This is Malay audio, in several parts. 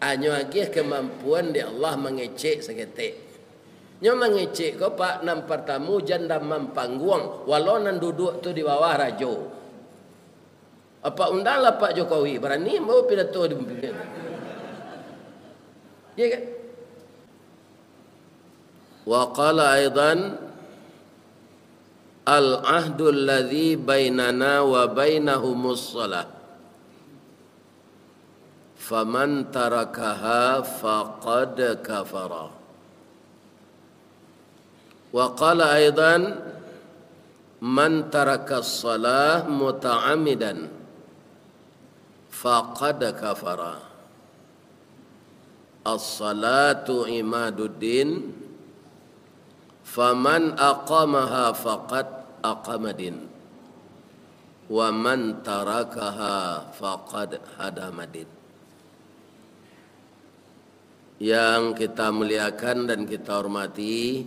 Anyo lagi kemampuan di Allah mengecek seketik. Nyo mengecek ko pak nam pertamu janda mampangguang walau nan duduk tu di bawah rajo. Apa undanglah Pak Jokowi berani mau pidato di pimpinan. Ya kan? Wa qala aidan al-ahdu alladhi bainana wa bainahumus shalah. Faman tarakaha faqad kafara. Wa qala aidan man taraka as-salah muta'ammidan faqad kafara. As-salatu imaduddin faman aqamaha faqad aqamadin wa man tarakaha faqad hadamadin. Yang kita muliakan dan kita hormati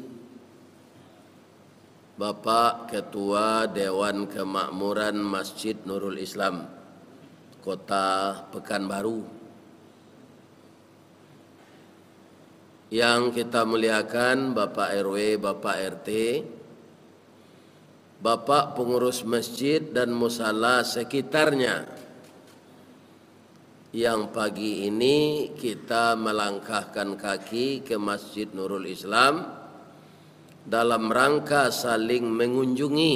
Bapak Ketua Dewan Kemakmuran Masjid Nurul Islam Kota Pekanbaru, yang kita muliakan Bapak RW, Bapak RT, Bapak pengurus masjid dan musala sekitarnya, yang pagi ini kita melangkahkan kaki ke Masjid Nurul Islam dalam rangka saling mengunjungi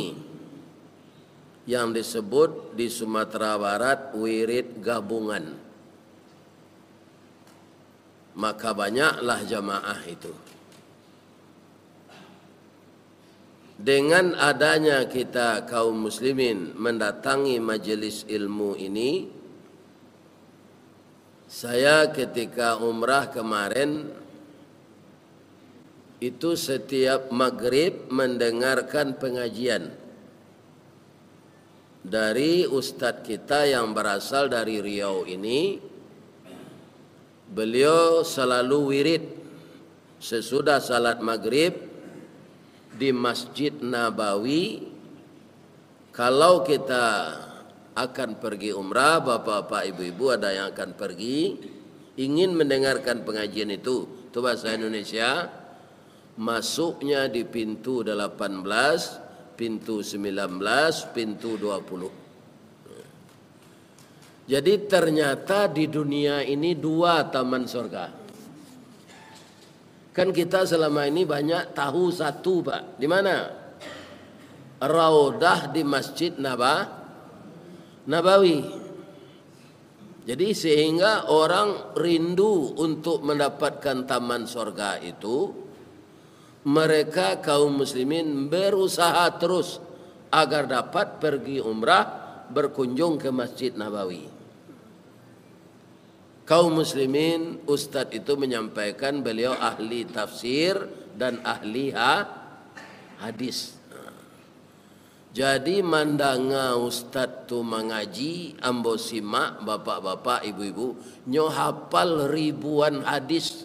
yang disebut di Sumatera Barat wirid gabungan. Maka banyaklah jamaah itu. Dengan adanya kita kaum muslimin mendatangi majelis ilmu ini, saya ketika umrah kemarin itu setiap maghrib mendengarkan pengajian dari ustadz kita yang berasal dari Riau ini. Beliau selalu wirid sesudah salat maghrib di Masjid Nabawi. Kalau kita akan pergi umrah, bapak-bapak, ibu-ibu ada yang akan pergi, ingin mendengarkan pengajian itu bahasa Indonesia, masuknya di pintu 18, pintu 19, pintu 20. Jadi ternyata di dunia ini dua taman surga. Kan kita selama ini banyak tahu satu, Pak. Di mana? Raudah di Masjid Nabawi. Jadi sehingga orang rindu untuk mendapatkan taman surga itu, mereka kaum muslimin berusaha terus agar dapat pergi umrah, berkunjung ke Masjid Nabawi. Kaum muslimin, ustadz itu menyampaikan beliau ahli tafsir dan ahli hadis. Jadi mandanga ustadz tu mengaji, ambo simak bapak-bapak, ibu-ibu, nyo hafal ribuan hadis.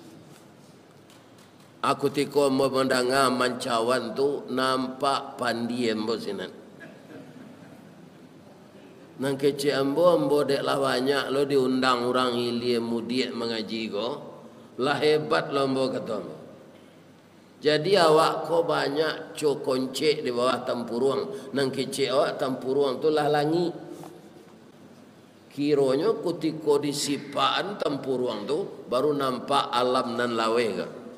Aku tiko memandanga mancawan tu nampak pandi ambo sinan. Nang kece ambo dek lah banyak lo diundang orang hilie mudiek mengaji ko, lah hebat lo ambo kata ambo. Jadi awak ko banyak cokoncek di bawah tampuruang, nang kece awak tampuruang tu lah langi. Kironyo kutiko disipaan tampuruang tu baru nampak alam nan lawe ka.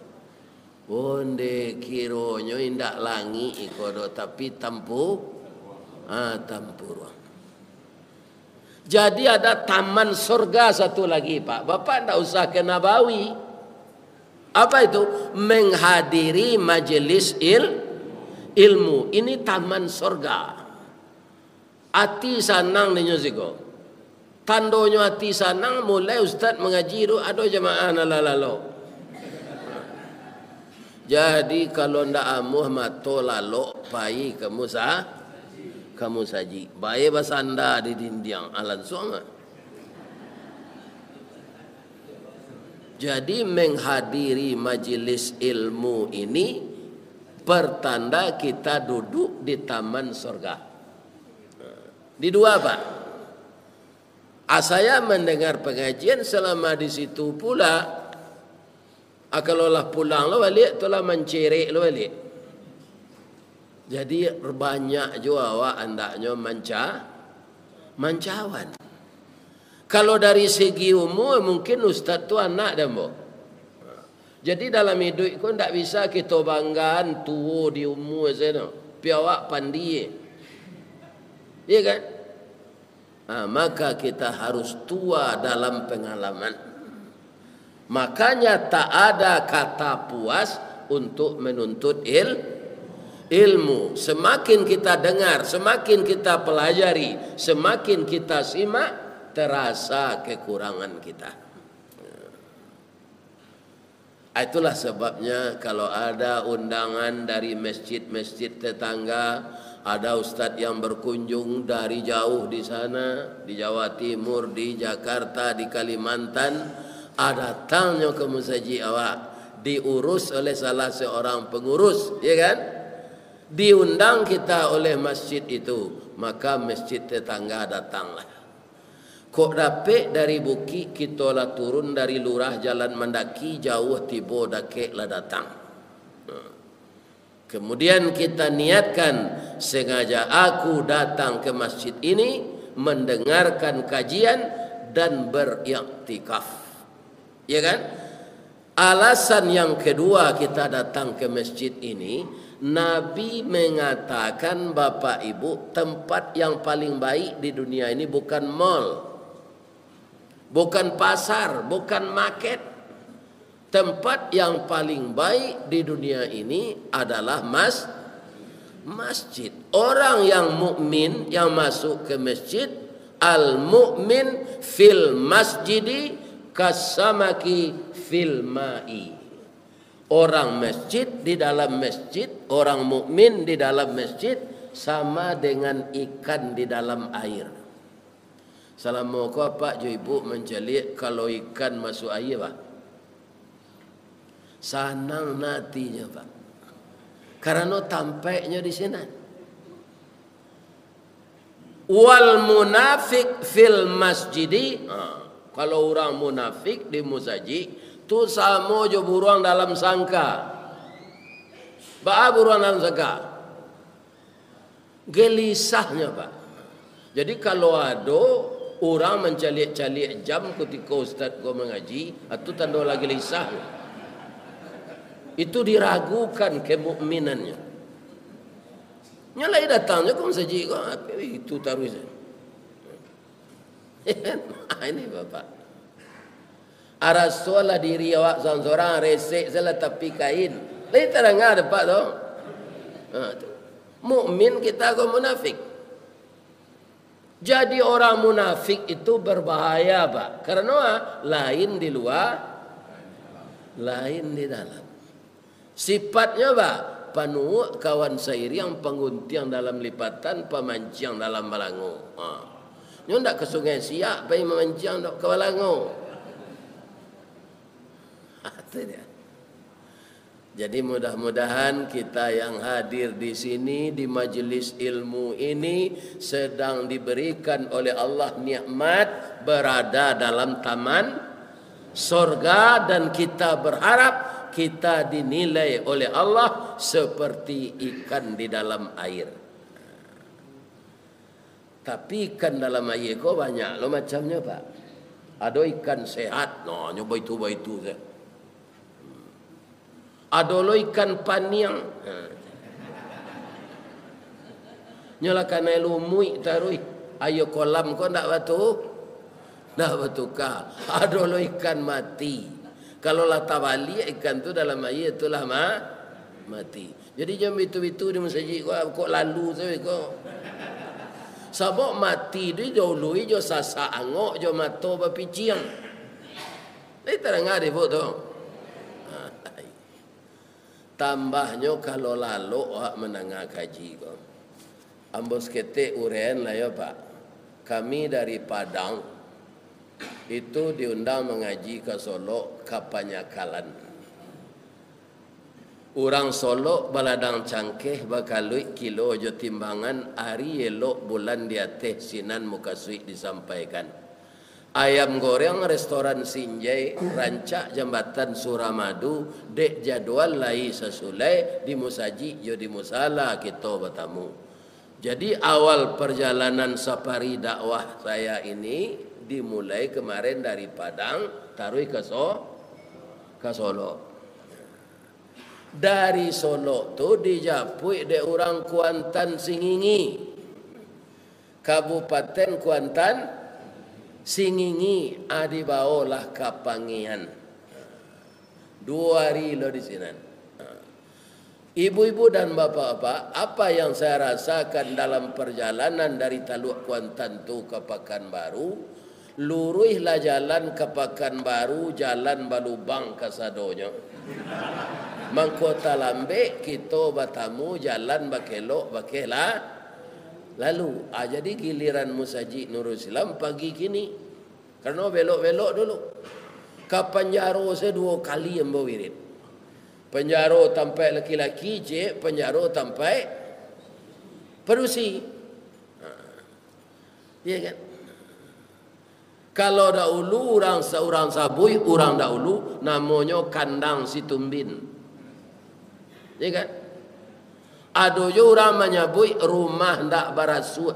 Onde kironyo indak langi ikodo tapi tampuruang. Jadi ada taman surga satu lagi, Pak. Bapak tidak usah ke Nabawi. Apa itu? Menghadiri majelis ilmu. Ini taman surga. Ati sanang ni nyusiko. Tandonyo ati sanang mulai ustaz mengaji itu ada jemaah nalalalo. Jadi kalau ndak amuh mato lalo pai kamu saji. Baik basanda di dindiang alan suanga. Jadi menghadiri majelis ilmu ini pertanda kita duduk di taman surga. Di dua, Pak. Saya mendengar pengajian selama di situ pula. Kalau lah pulang lo balik, tu lah mencerik lo balik. Jadi banyak juga awak andaknya mancawan. Kalau dari segi umur mungkin ustaz tu anak dah mbok. Jadi dalam hidup kau tak bisa kita banggaan tua di umur sana. Pi awak pandai. Iya kan? Maka kita harus tua dalam pengalaman. Makanya tak ada kata puas untuk menuntut ilmu. Semakin kita dengar, semakin kita pelajari, semakin kita simak, terasa kekurangan kita. Itulah sebabnya kalau ada undangan dari masjid-masjid tetangga, ada ustadz yang berkunjung dari jauh di sana, di Jawa Timur, di Jakarta, di Kalimantan, datangnya ke masjid awak, diurus oleh salah seorang pengurus, ya kan? Diundang kita oleh masjid itu, maka masjid tetangga datanglah. Kok dapet dari bukit kita lah turun dari lurah jalan mendaki jauh tiba dakek lah datang. Kemudian kita niatkan sengaja aku datang ke masjid ini mendengarkan kajian dan beriktikaf. Ya kan? Alasan yang kedua kita datang ke masjid ini, Nabi mengatakan Bapak Ibu, tempat yang paling baik di dunia ini bukan mall, bukan pasar, bukan market. Tempat yang paling baik di dunia ini adalah masjid. Orang yang mukmin yang masuk ke masjid, al-mu'min fil masjidi kasamaki fil ma'i. Orang masjid di dalam masjid, orang mukmin di dalam masjid sama dengan ikan di dalam air. Assalamualaikum Pak Jo Ibu mencelik kalau ikan masuk air Pak. Sanang nantinya Pak. Karena tampaknya di sini. Wal munafik fil masjidi. Kalau orang munafik di masjid tu sama jo buruang dalam sangka. Buruang dalam sangka. Gelisahnya Pak. Jadi kalau ada orang mencalik-calik jam ketika ustaz kau mengaji, itu tanda lagi gelisah. Itu diragukan kemukminannya. Nyalai datangnya kau saja kau itu taruh saja. Ini Bapak. Arasolah diri awak seorang resek salah tapi kain. Lai terang ada Pak tu. Mukmin kita kau munafik. Jadi orang munafik itu berbahaya Pak. Karena lain di luar, lain di dalam. Sifatnya Pak, penuh kawan sairi yang penguntiang dalam lipatan, pemancing dalam balango. Nyo ndak ke sungai Siak, pergi memancing ke balango. Itu dia. Jadi mudah-mudahan kita yang hadir di sini di majelis ilmu ini sedang diberikan oleh Allah nikmat berada dalam taman surga, dan kita berharap kita dinilai oleh Allah seperti ikan di dalam air. Tapi ikan dalam air kok banyak lo macamnya Pak. Ada ikan sehat, no nyoba itu saja. Ada lo ikan paniang. Nyalakan air lumui taruh. Ayo kolam kau ndak batu. Ndak batu kah. Ada lo ikan mati. Kalau lah tabali ikan tu dalam air itulah mati. Jadi jam itu di masjid kok lalu saja kok. Sabok mati dia jauh lui jo sasa angok jo mato bapiciang. Ini terang ada tu. Tambahnya kalau lalu menengah kaji kok. Ambos kete urean lah ya Pak. Kami dari Padang itu diundang mengaji ke Solo Kapanyakalan. Orang Solo baladang cangkeh bakalui kilo jo timbangan hari elok bulan di atas sinan muka suik disampaikan. ayam goreng restoran Sinjai rancak jambatan Suramadu dek jadwal lai sesulai di musaji yo di musala kita bertamu. Jadi awal perjalanan safari dakwah saya ini dimulai kemarin dari Padang taruh ke Solo. Dari Solo tu dijapui de orang Kuantan Singingi, Kabupaten Kuantan Singingi, adibaolah Kapangian. 2 hari lo di sini. Ibu-ibu dan bapak-bapak, apa yang saya rasakan dalam perjalanan dari Taluk Kuantan tu ke Pekanbaru, luruhlah jalan ke Pekanbaru, jalan Balubang ke Sadonyo. Mangkota Lambe kita bertamu jalan bakelok bakela lalu jadi giliran Musaji Nurul Islam pagi kini karena belok-belok dulu ke Penjaro saya 2 kali yang berwirid. Penjaro sampai laki-laki Penjaro sampai Perusi. Ya kan? Kalau dahulu orang Sabui, orang dahulu namanya Kandang Situmbin. Ya kan? Ada je orang menyebut rumah ndak barasut.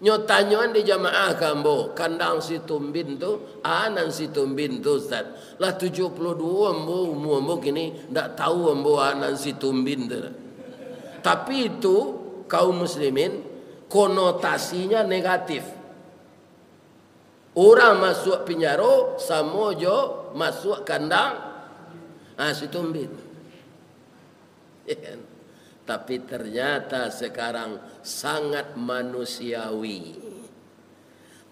Nyotanyoan di jamaah kambo Kandang Situmbin tu, anan Situmbin tu Ustaz. Lah 72 umur kini ndak tahu ambo anan Situmbin tu. Tapi itu kaum muslimin konotasinya negatif. Orang masuk penjara sama jo masuk kandang Situmbin. Tapi ternyata sekarang sangat manusiawi.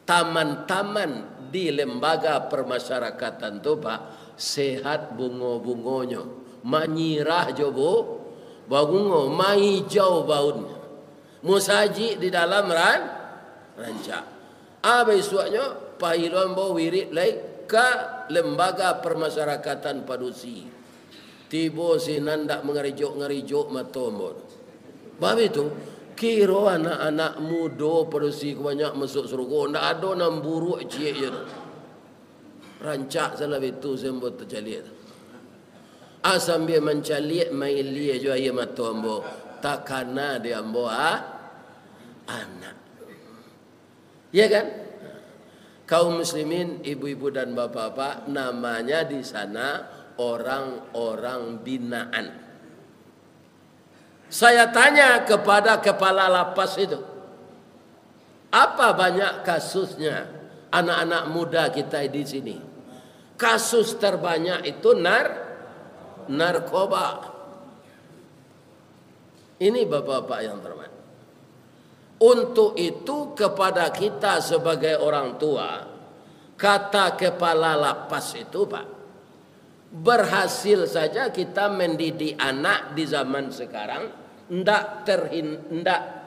Taman-taman di lembaga permasyarakatan tu Pak sehat bungo-bungonya, manyirah jobo bungo, mahijau baunnya. Musaji di dalam rancak. Besoknya pahilwan bawa wirid lagi ke lembaga permasyarakatan Padusi. Tiba sinan ndak ngerijuk matombol. Bab itu kira anak-anak muda Padusi banyak masuk surga ndak ada nam buruk cie je. Rancak salah itu sembut terjaliat. Asam dia mencaliat main lia jo ayam matombol. Takana dia ambo anak. Ya kan? Kaum muslimin, ibu-ibu dan bapak-bapak, namanya di sana orang-orang binaan. Saya tanya kepada kepala lapas itu, apa banyak kasusnya anak-anak muda kita di sini? Kasus terbanyak itu narkoba. Ini bapak-bapak yang terhormat. Untuk itu kepada kita sebagai orang tua, kata kepala lapas itu Pak, berhasil saja kita mendidik anak di zaman sekarang ndak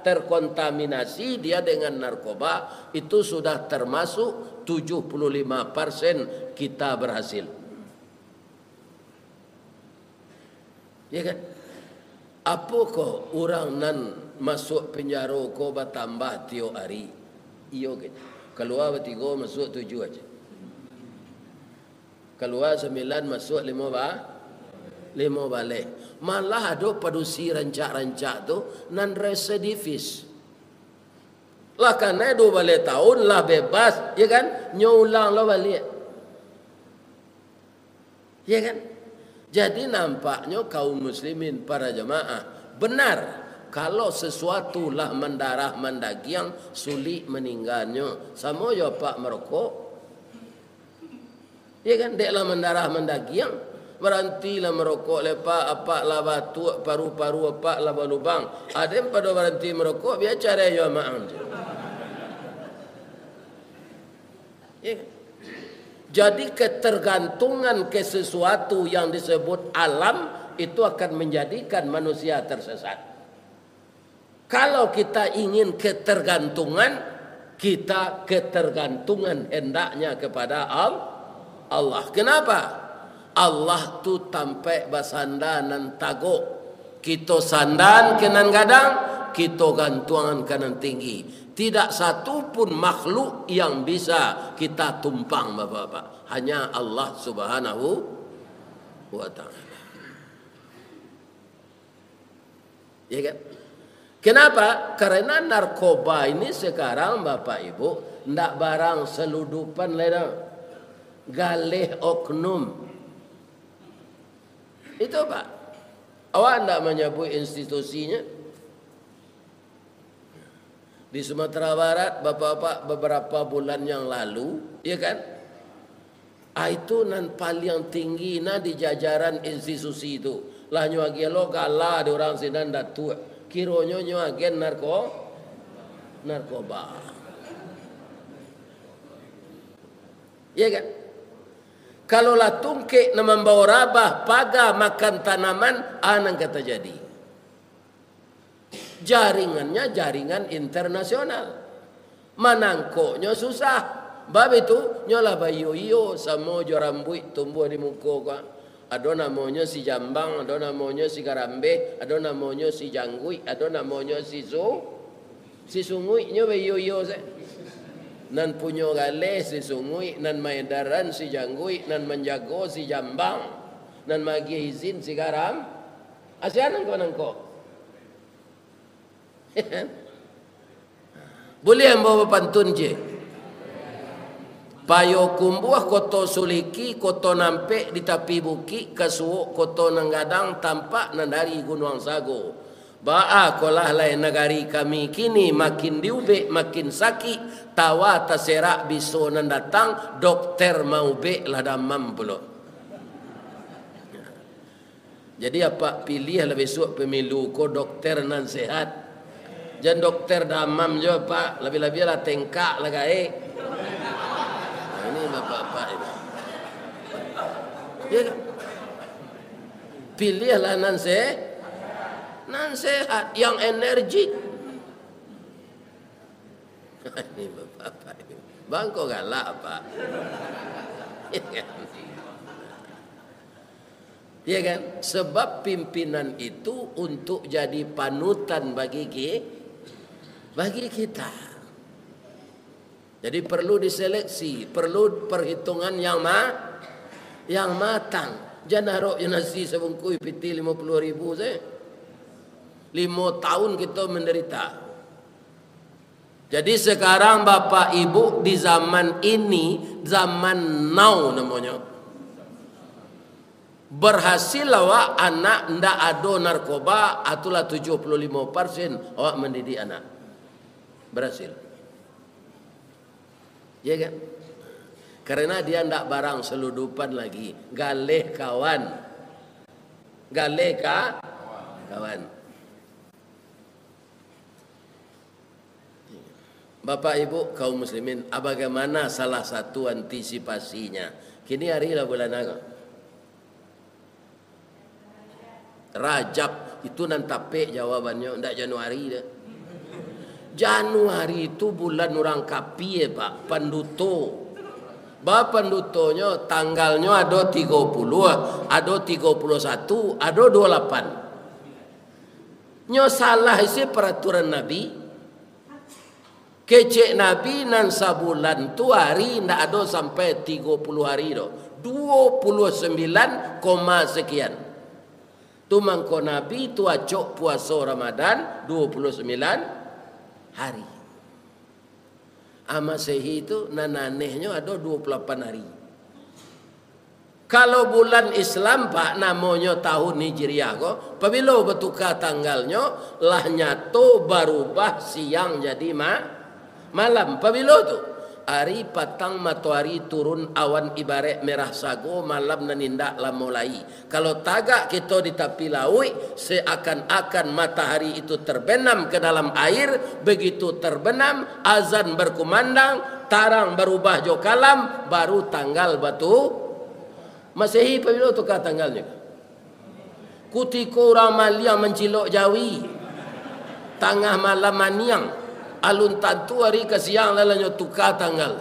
terkontaminasi dia dengan narkoba, itu sudah termasuk 75% kita berhasil. Ya kan? Apa kok orang nan masuk penjara ko bertambah tiap hari? Iyo kan? Keluar 3 masuk 7 aja. Keluar 9 masuk 5 balik. Malah ada Padusi rancak-rancak tu nan residivis. Lah karena 2 balik tahun lah bebas, ya kan? Nyulang lah balik. Ya kan? Jadi nampaknya kaum muslimin para jemaah benar kalau sesuatu lah mendarah mendagiang sulit meninggalnya. Sama ya Pak merokok. Ya kan deklah mendarah mendagiang berhentilah merokok lepak apa lah batuk paru-paru apa lah balubang. Ada yang pada berhenti merokok biar cara ya maang. Ya kan? Jadi ketergantungan ke sesuatu yang disebut alam itu akan menjadikan manusia tersesat. Kalau kita ingin ketergantungan, kita ketergantungan hendaknya kepada Allah. Kenapa? Allah tu tampai basandanan tago. Kita sandan kenan gadang, kita gantungan kanan tinggi. Tidak satu pun makhluk yang bisa kita tumpang, Bapak-bapak. Hanya Allah Subhanahu wa ta'ala. Ya kan? Kenapa? Karena narkoba ini sekarang Bapak Ibu ndak barang seludupan leda. Galih oknum. Itu Pak. Awak ndak menyebut institusinya? Di Sumatera Barat, Bapak-bapak, beberapa bulan yang lalu, ya kan? Itu nan paling tinggi na di jajaran institusi itu. Lah nyuagian lo kalah di orang sinan datu. Kironyo nyuagian narkoba. Ya kan? Kalau lah tungke na membawa rabah, paga makan tanaman, anang kata jadi. Jaringannya jaringan internasional. Manangkoknya susah. Bab itu nyola bayo iyo samo jorambui tumbuh di muka. Ada namanya si jambang, ada namanya si garambe, ada namanya si janggui, ada namanya si sungui nyo bayo iyo se. Nan punyo gale si sungui, nan maedaran si janggui, nan menjago si jambang, nan magi izin si garam. Asianan ko nangko. Boleh membawa pantun je. Payo kumbuah koto suliki, koto nampe di tapi buki, kasuo koto nanggadang tampak nandari gunung sago. Ba'a kolah lain negari kami kini makin diube makin sakit, tawa taserak biso nandatang dokter mau be ladamam pula. Jadi apa pilih lah besok pemilu ko dokter nan sehat. Jangan dokter damam je Pak, lebih-lebih lah tengkak lah gaik. Nah, ini bapak-bapak ini. Ya kan? Pilihlah nan sehat yang energik. Ini bapak-bapak ini. Bangko galak Pak. Ya kan? Ya kan? Sebab pimpinan itu untuk jadi panutan bagi kita. Jadi perlu diseleksi, perlu perhitungan yang matang. Jangan harap nasi sebungkus piti 50.000 saya. 5 tahun kita menderita. Jadi sekarang Bapak Ibu di zaman ini, zaman now namanya. Berhasil awak anak ndak ada narkoba, atulah 75% awak mendidik anak. Berhasil. Ya kan? Karena dia ndak barang seludupan lagi. Galeh kawan. Galeh kawan. Bapak Ibu kaum muslimin, bagaimana salah satu antisipasinya? Kini hari lah bulan apa? Rajab itu nanti jawabannya, ndak Januari dah. Januari itu bulan orang kapi ya Pak, panduto. Bapak pandutonya tanggalnya ada 30, ada 31, ada 28. Nyo salah isi peraturan Nabi. Kecek Nabi nan sabulan tu hari ndak ada sampai 30 hari do. 29, sekian. Tu mangko Nabi tu acok puasa Ramadan 29 hari. Masehi itu nananehnya ada 28 hari. Kalau bulan Islam Pak namanya tahun Hijriah kok, apabila bertukar tanggalnya lah nyato berubah siang jadi malam. Apabila tu hari patang matahari turun awan ibarat merah sago, malam nanindak lah mulai. Kalau tagak kita di tepi laut, seakan-akan matahari itu terbenam ke dalam air. Begitu terbenam, azan berkumandang, tarang berubah jo kalam, baru tanggal batu Masehi. Apabila tukar tanggalnya? Kutiko orang Malia mencilok Jawi, tengah malam maniang, alun tantu hari ke siang lalanya tukar tanggal.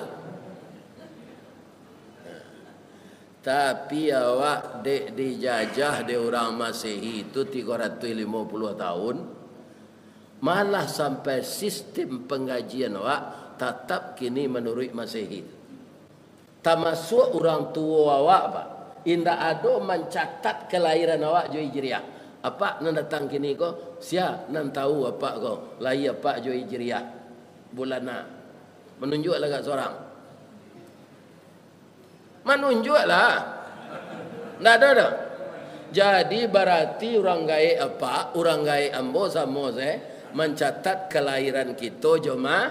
Tapi awak dek dijajah de orang Masehi itu 350 tahun. Malah sampai sistem pengajian awak tetap kini menurut Masehi. Termasuk orang tua awak pak. Indah ada mencatat kelahiran awak jo Hijriah. Apa nan datang kini ko? Sia nan tahu apa ko? Lahir apa jo Hijriah. Bulan na. Menunjuklah kat seorang. Menunjuklah. Ndak ada dah. Jadi berarti orang gaib apa? Orang gaib ambo sama saya mencatat kelahiran kita joma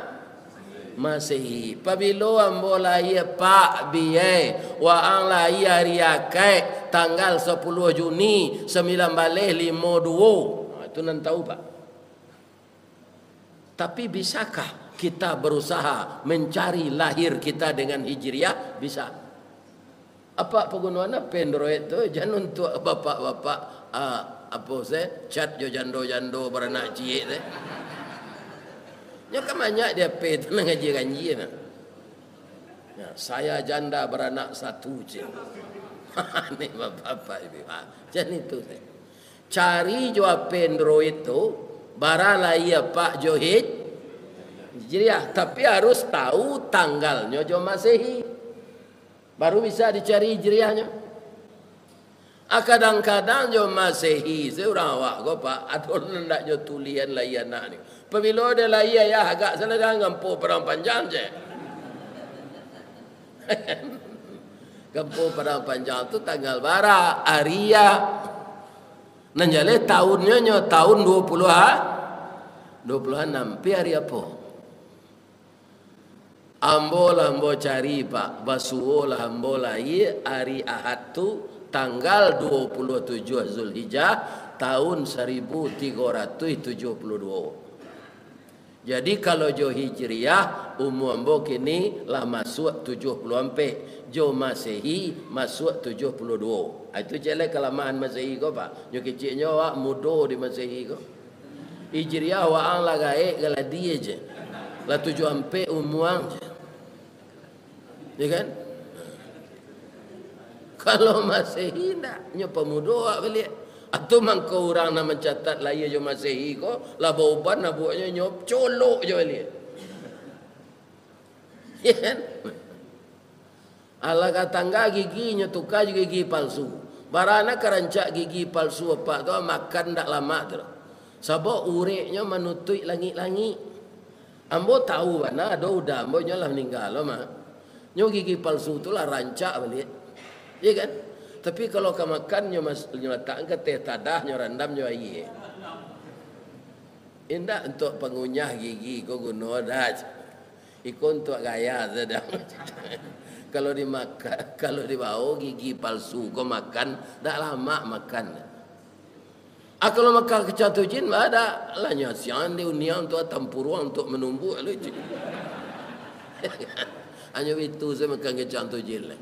Masehi. Pabilo ambo lahir Pak Biye wa ang lahir hari akai tanggal 10 Juni 1952. Itu nan tahu Pak. Tapi bisakah kita berusaha mencari lahir kita dengan Hijriah? Bisa. Apa penggunaannya Android tu jangan untuk bapak-bapak apa saya chat jo jando-jando beranak ciek saya. Nya kan banyak dia pay tu ngaji-ngaji nah. Ya, saya janda beranak satu je. Ni bapak ibu. Jangan itu saya. Cari jo Android tu barala ia Pak Johid. Hijriah, tapi harus tahu tanggalnya jo Masehi. Baru bisa dicari Hijriahnya. Kadang-kadang jo Masehi seorang awak ko Pak atau ndak jo tulian layan nak ni. Pabilo dia layan ya agak selegang gampo perang panjang je. Gampo perang panjang tu tanggal bara Aria. Nanjale tahunnya nyo tahun 26 pi hari apa? Ambo cari Pak basuo lah ambo lahir hari Ahad tu tanggal 27 Zulhijjah tahun 1372. Jadi kalau jo Hijriah umur ambo kini lah masuk 74. Jo Masehi masuk 72. Itu jelek kelamaan Masehi ko Pak. Jo kecilnya awak mudo di Masehi ko. Hijriah awak ang lagai galadi je. Lah 74 umur je. Ya kan? Kalau Masehi nak nyo pemuda awak balik. Atau mangko orang nak mencatat lahir jo Masehi ko, lah bauban nak buatnya nyo colok je balik. Ya kan? Ala katangga gigi nyo tukar juga gigi palsu. Barana kerancak gigi palsu apa tu makan tak lama tu. Sebab ureknya menutui langit-langit. Ambo tahu mana ada udah ambo nyo lah meninggal lah mah. Nyo gigi palsu tu lah rancak balik. Ya kan? Tapi kalau kau makan nyo letak ke teh tadah nyo randam nyo air. Indah untuk pengunyah gigi kau guna dah. Ikut untuk gaya sedang. Kalau dimakan, kalau dibawa gigi palsu kau makan, dah lama makan. Kalau makan kecatu jin, ada lah nyasian di unia untuk tempurung untuk menumbuh lucu. Hanya itu saya makan kecatu jin lah.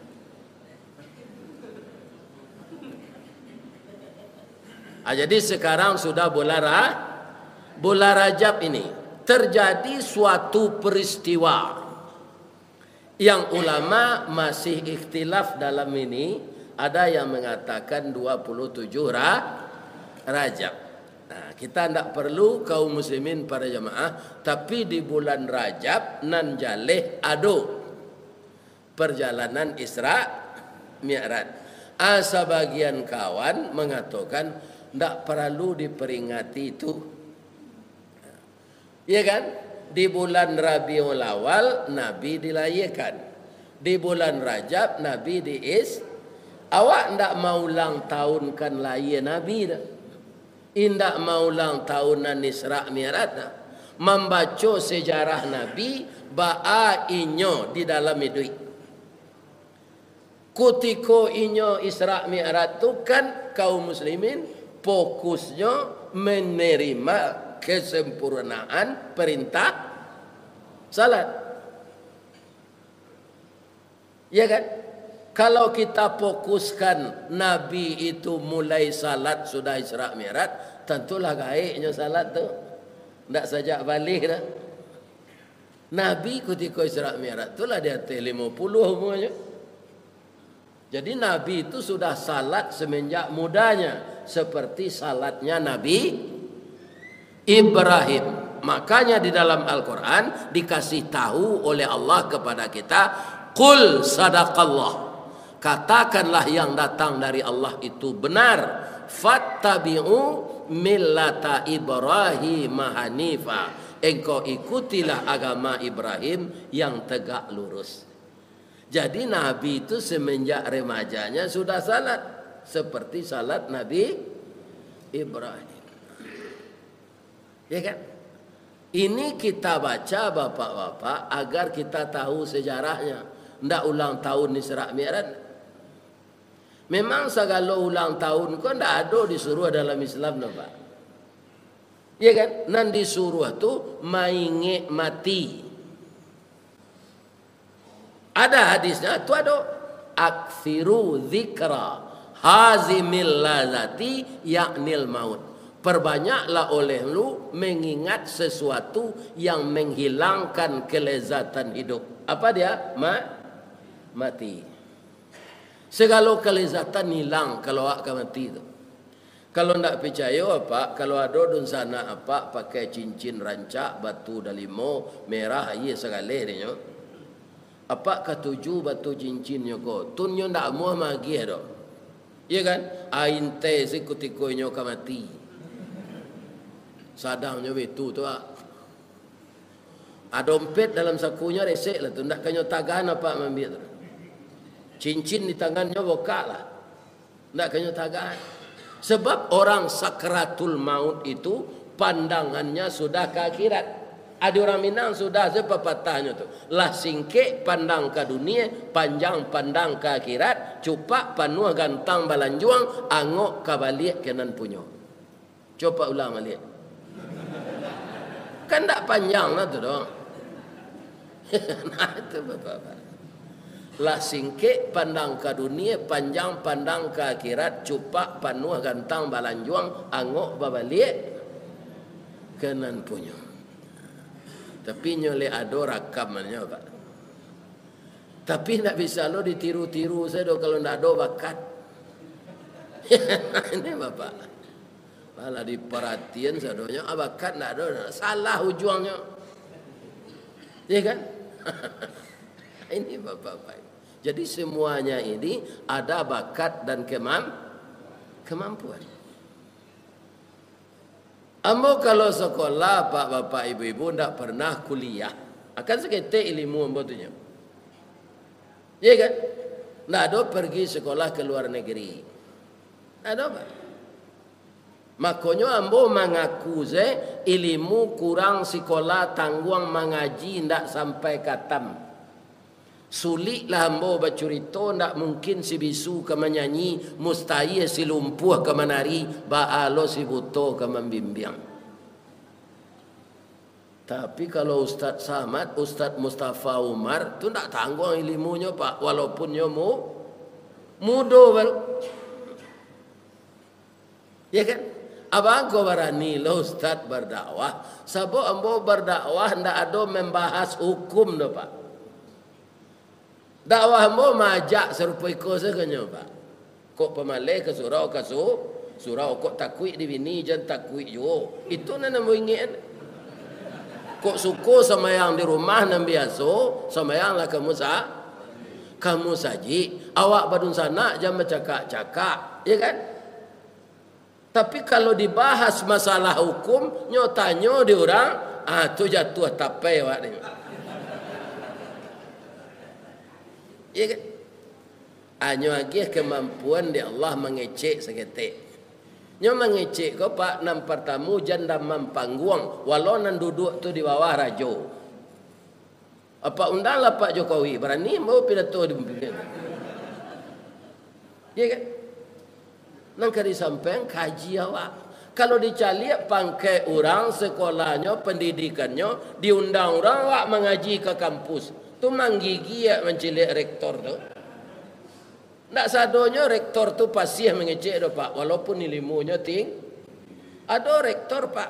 Jadi sekarang sudah bulan Rajab ini terjadi suatu peristiwa yang ulama masih ikhtilaf dalam ini. Ada yang mengatakan 27 Rajab. Nah, kita tidak perlu kaum muslimin para jamaah, tapi di bulan Rajab nan jaleh ado perjalanan Isra Mi'raj. Sebagian kawan mengatakan tidak perlu diperingati itu. Ya kan? Di bulan Rabiul Awal Nabi dilahirkan. Di bulan Rajab Nabi diis. Awak tidak mau ulang tahun kan lahir Nabi dah. Tidak mau ulang tahunan Isra Mi'raj dah. Membaca sejarah Nabi ba'a inyo di dalam hidup. Kutiko inyo Isra Mi'raj tu kan kaum muslimin fokusnya menerima kesempurnaan perintah salat. Ya kan? Kalau kita fokuskan Nabi itu mulai salat sudah Isra Mi'raj, tentulah gaiknya salat tu. Tak sajak balik dah. Nabi ketika Isra Mi'raj itulah dia 50 umurnya. Jadi Nabi itu sudah salat semenjak mudanya. Seperti salatnya Nabi Ibrahim. makanya di dalam Al-Quran dikasih tahu oleh Allah kepada kita, qul sadaqallah, katakanlah yang datang dari Allah itu benar, fattabi'u millata Ibrahim hanifa, engkau ikutilah agama Ibrahim yang tegak lurus. Jadi Nabi itu semenjak remajanya sudah salat seperti salat Nabi Ibrahim. Ya kan? Ini kita baca bapak-bapak agar kita tahu sejarahnya. Ndak ulang tahun Isra Mi'raj. Memang segala ulang tahun kau ndak ada disuruh dalam Islam, no, Pak. Ya kan? Nan disuruh tu mainge mati. Ada hadisnya tu ada, akthiru dzikra hazimil lazati yaknil maut. Perbanyaklah oleh lu mengingat sesuatu yang menghilangkan kelezatan hidup. Apa dia? Mati. Segala kelezatan hilang kalau akan mati itu. Kalau tidak percaya apa? Kalau ada dun sana apa pakai cincin rancak batu dalimo merah iya segala dia. Apa ketujuh batu cincinnya ko? Tunyo ndak mau magi do. Iya kan? Ain teh sikutikonya ka mati. Sadangnya itu tu ah. Ada dompet dalam sakunya resek lah tu, ndak kanyo tagan apa ambil tu. Cincin di tangannya buka lah. Ndak kanyo tagan. Sebab orang sakratul maut itu pandangannya sudah ke akhirat. Ada orang Minang sudah sepepatahnya tu. Lah singkek pandang ke dunia, panjang pandang ke akhirat, cupak panuh gantang balanjuang, angok kabalik kenan punyo. Coba ulang balik. Kan tak panjang lah tu dong. Nah itu bapak-bapak. Lah singkek pandang ke dunia, panjang pandang ke akhirat, cupak panuh gantang balanjuang, angok babalik kenan punyo. Tapi nyole ado rakamannya, Pak. Tapi tak bisa lo ditiru-tiru saya do kalau ndak ada bakat. Ini bapak. Malah diperhatian sadonya bakat ndak ada, salah ujungnya. Ya kan? Ini bapak-bapak. Jadi semuanya ini ada bakat dan kemampuan. Ambo kalau sekolah bapak ibu-ibu ndak pernah kuliah, akan seketik ilmu ambo tu nya. Ya kan? Ndak ada pergi sekolah ke luar negeri. Ada apa? Makanya ambo mengaku ilmu kurang sekolah tangguang mengaji ndak sampai katam. Sulitlah ambo bacurito, ndak mungkin si bisu ke menyanyi, mustahil si lumpuh ke menari, baalo si buto ke membimbing. Tapi kalau Ustaz Samad, Ustaz Mustafa Umar tu ndak tangguang ilmunya, Pak, walaupun nyomu mudo baru. Ya kan? Abang kau berani lo Ustaz berdakwah, sebab ambo berdakwah ndak ada membahas hukum dah, Pak. Dakwah ambo majak serupai ko segenyo, Pak. Kok pemalai ke surau surau kok takui di bini jan takui yo. Itu nana mo ingin. Kok suku sama yang di rumah nan biasa, sama yang lah kamu saji. Awak badun sana jam bercakap-cakap, ya kan? Tapi kalau dibahas masalah hukum, nyotanyo di orang, tu jatuh tapai awak ni. Ya kan? Hanya lagi kemampuan di Allah mengecek seketik. Nyo mengecek kau Pak nam pertamu janda mampangguang, walau nan duduk tu di bawah rajo. Apa undanglah Pak Jokowi berani mau pidato di pimpinan. Ya kan? Nangka disampaikan kaji awak. Kalau dicaliak pangkai orang sekolahnya, pendidikannya, diundang orang awak mengaji ke kampus. Tu manggigi ya mencilik rektor tu. Nak sadonya rektor tu pasti mengecek do Pak, walaupun ilmunya ting. Ada rektor Pak,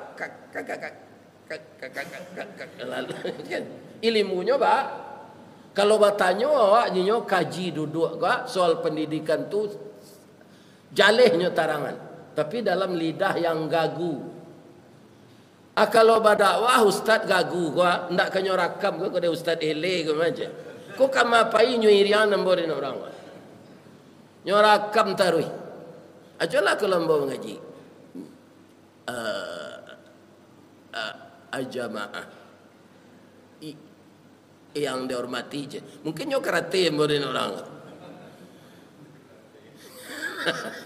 ilmunya Pak. Kalau bertanya awak nyo kaji duduk Pak soal pendidikan tu jalehnya tarangan, tapi dalam lidah yang gagu. Kalau berdakwah ustaz gagu gua, ndak kanyo rakam gua kode ustaz ele gua aja. Kok kamapai nyuirian namborin orang. Nyorakam tarui. Ajolah kalau mau ngaji. Jamaah yang dihormati je. Mungkin nyo karate namborin orang.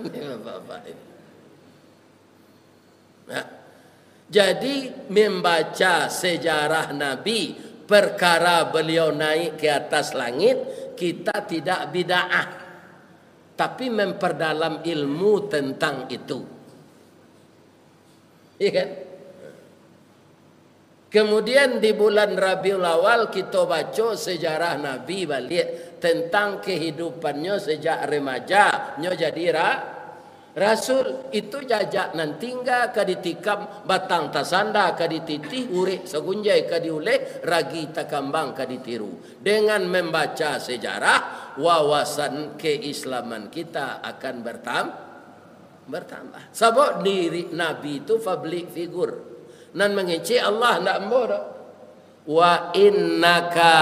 Ini bapak ini. Nah, jadi membaca sejarah Nabi, perkara beliau naik ke atas langit, kita tidak bid'ah, tapi memperdalam ilmu tentang itu. Iya kan? Kemudian di bulan Rabiul Awal kita baca sejarah Nabi balik tentang kehidupannya sejak remaja, nyo jadi Rasul. Itu jajak nan tinggal ka ditikam batang tasanda ka dititih urik segunjai ka diuleh ragi takambang ka ditiru. Dengan membaca sejarah, wawasan keislaman kita akan bertambah. Sebab diri Nabi itu public figure. Nan mengece Allah nak embo. Wa innaka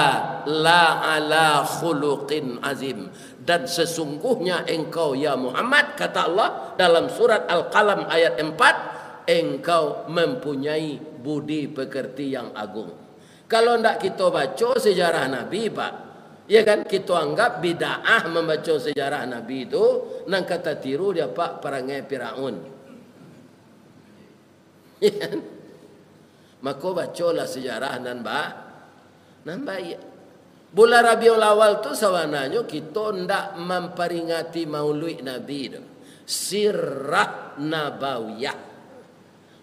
la ala khuluqin azim. Dan sesungguhnya engkau ya Muhammad, kata Allah dalam surat Al-Qalam ayat 4, engkau mempunyai budi pekerti yang agung. Kalau tidak kita baca sejarah Nabi, Pak, ya kan, kita anggap bid'ah membaca sejarah Nabi itu, nang kata tiru dia Pak perangai Firaun. Ya kan? Maka bacalah sejarah nan baik. Bulan Rabiul Awal tu sawananya kita ndak memperingati Maulid Nabi itu. Sirah Nabawiyah.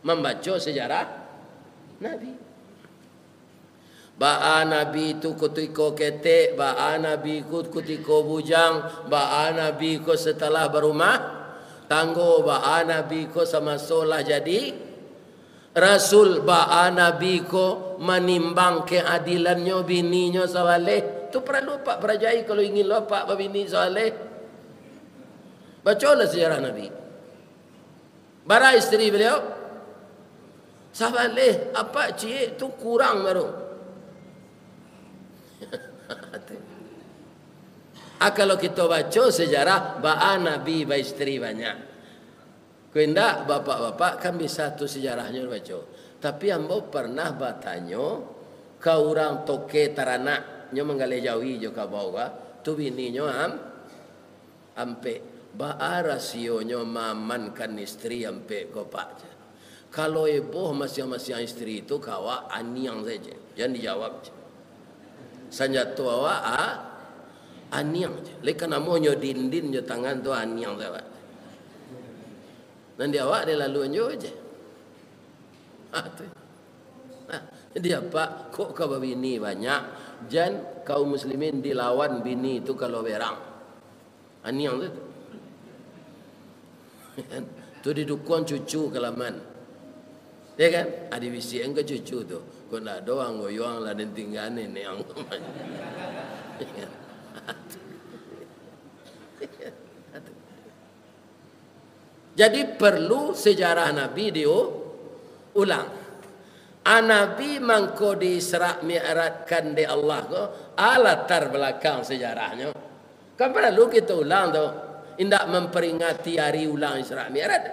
Membaca sejarah Nabi. Ba'a Nabi itu ketika ketek, ba'a Nabi itu ketika bujang, ba'a Nabi itu setelah berumah tangguh, ba'a Nabi itu sama solah jadi Rasul, ba'a Nabi ko menimbang keadilannya bininya saleh. Tu perlu Pak berajai kalau ingin lo Pak bini saleh. Bacalah sejarah Nabi. Bara isteri beliau saleh, apa cik tu kurang baru. Kalau kita baca sejarah ba'a Nabi ba isteri banyak. Kendak bapak-bapak kan bisa tu sejarahnya baca. Tapi ambo pernah bertanya ke orang toke taranak nyo menggale jawi jo ka bawa tu bini nyo ampe ba rasionyo mamankan istri ampe ko pak. Kalau ibu masing-masing istri itu kawa aniang saja. Jangan dijawab. Sanjatu awa aniang je. Lekan amo nyo dindin nyo tangan tu aniang saja. Dan dia awak dia lalu anjo aja. Dia Pak, kok kau bini banyak, jan kaum muslimin dilawan bini itu kalau berang. Ani yang itu. Tu didukung cucu kelaman. Ya kan? Ada bisi engkau cucu tu. Kau nak doang goyang lah dan tinggal ni yang. Jadi perlu sejarah Nabi diulang. Nabi mangko diserak mi'ratkan di Allah ko latar belakang sejarahnya. Kan perlu kita ulang tu. Indak memperingati hari ulang Isra Mi'raj.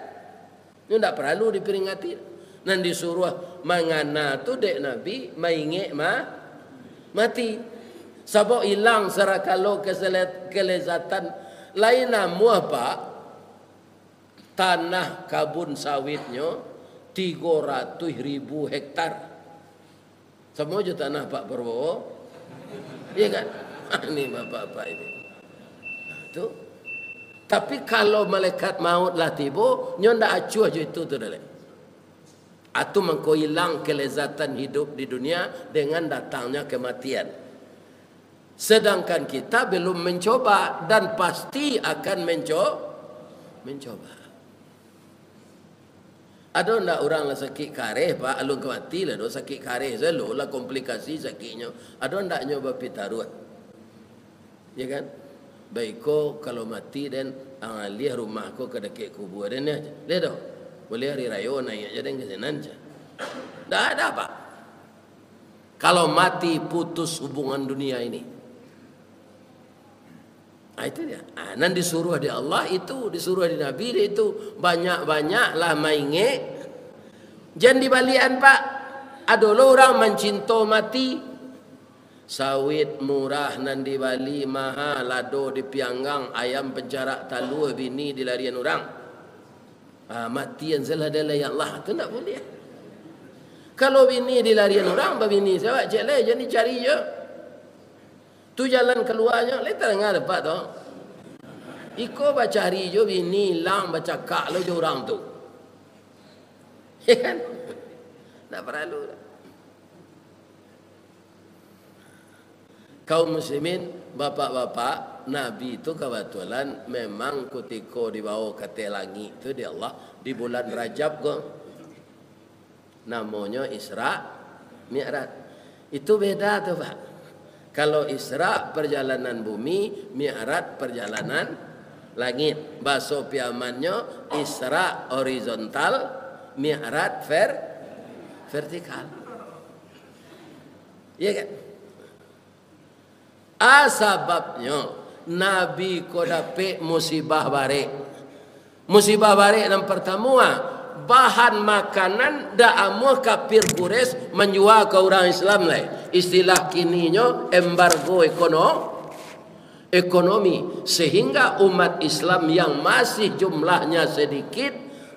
Itu tidak perlu diperingati. Dan disuruh mangana tu dek Nabi mainge mati. Sebab hilang serakalo kelezatan lain namu apa? Tanah kabun sawitnya 300.000 hektar. Semua je tanah Pak Prabowo. Iya kan? Ini bapak-bapak ini. Tu. Tapi kalau malaikat maut lah tiba, nyo ndak acuh aja itu tu dah. Atu mengko hilang kelezatan hidup di dunia dengan datangnya kematian. Sedangkan kita belum mencoba dan pasti akan mencoba. Ada ndak orang lah sakit kareh Pak, alun kemati lah do sakit kareh selalu lah komplikasi sakitnya. Ada ndak nyoba pitaruat. Ya kan? Baiko kalau mati dan lihat rumahku ke dekat kubur dan aja. Lihat dah. Boleh hari raya naik aja dan ke sana aja. Tidak ada Pak. Kalau mati putus hubungan dunia ini. Nah itu dia. Nan disuruh di Allah itu, disuruh di Nabi itu banyak-banyaklah mainge. Jangan dibalian Pak. Adolah orang mencinta mati. Sawit murah nan di Bali mahal, lado di Pianggang, ayam pencarak talu bini di larian orang. Mati yang salah adalah ya Allah, tu tak boleh. Kalau bini di larian orang, bini saya cek lah, jadi cari je. Tu jalan keluarnya, letak dengar dapat tu. Iko baca cari je bini hilang, baca kak lo je orang tu. Ya kan? Tak perlu. Kaum muslimin, bapak-bapak, Nabi itu kebetulan memang ketika dibawa ke langit itu di Allah di bulan Rajab kok. Namanya Isra Mi'raj. Itu beda tuh Pak. Kalau Isra perjalanan bumi, Mi'raj perjalanan langit. Bahasa piamannya Isra horizontal, Mi'raj vertikal. Iya kan? Sebabnya Nabi ko dapat musibah barek. Musibah barek yang pertama, bahan makanan dak amuh kafir Quraisy menjual ke orang Islam lah. Istilah kininya embargo ekonomi sehingga umat Islam yang masih jumlahnya sedikit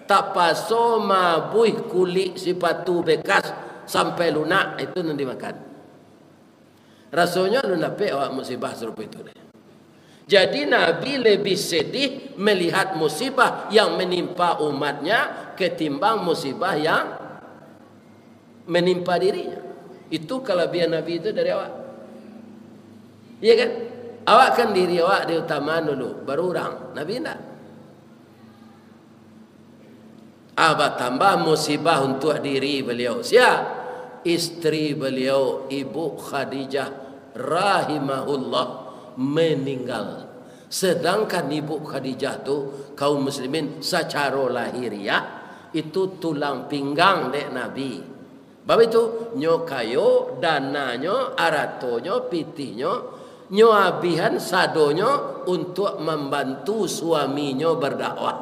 tak paso mabuih kulit sepatu bekas sampai lunak itu nanti makan. Rasanya lu dapat awak musibah serupa itu. Jadi Nabi lebih sedih melihat musibah yang menimpa umatnya ketimbang musibah yang menimpa dirinya. Itu kelebihan Nabi itu dari awak. Iya kan? Awak kan diri awak diutamakan dulu, baru orang. Nabi tidak. Abah tambah musibah untuk diri beliau. Siapa? Istri beliau Ibu Khadijah rahimahullah meninggal. Sedangkan Ibu Khadijah tu kaum muslimin secara lahiriah itu tulang pinggang dek Nabi. Bab itu nyo kayo dananyo aratonyo pitihnya nyo abihan sadonyo untuk membantu suaminya berdakwah.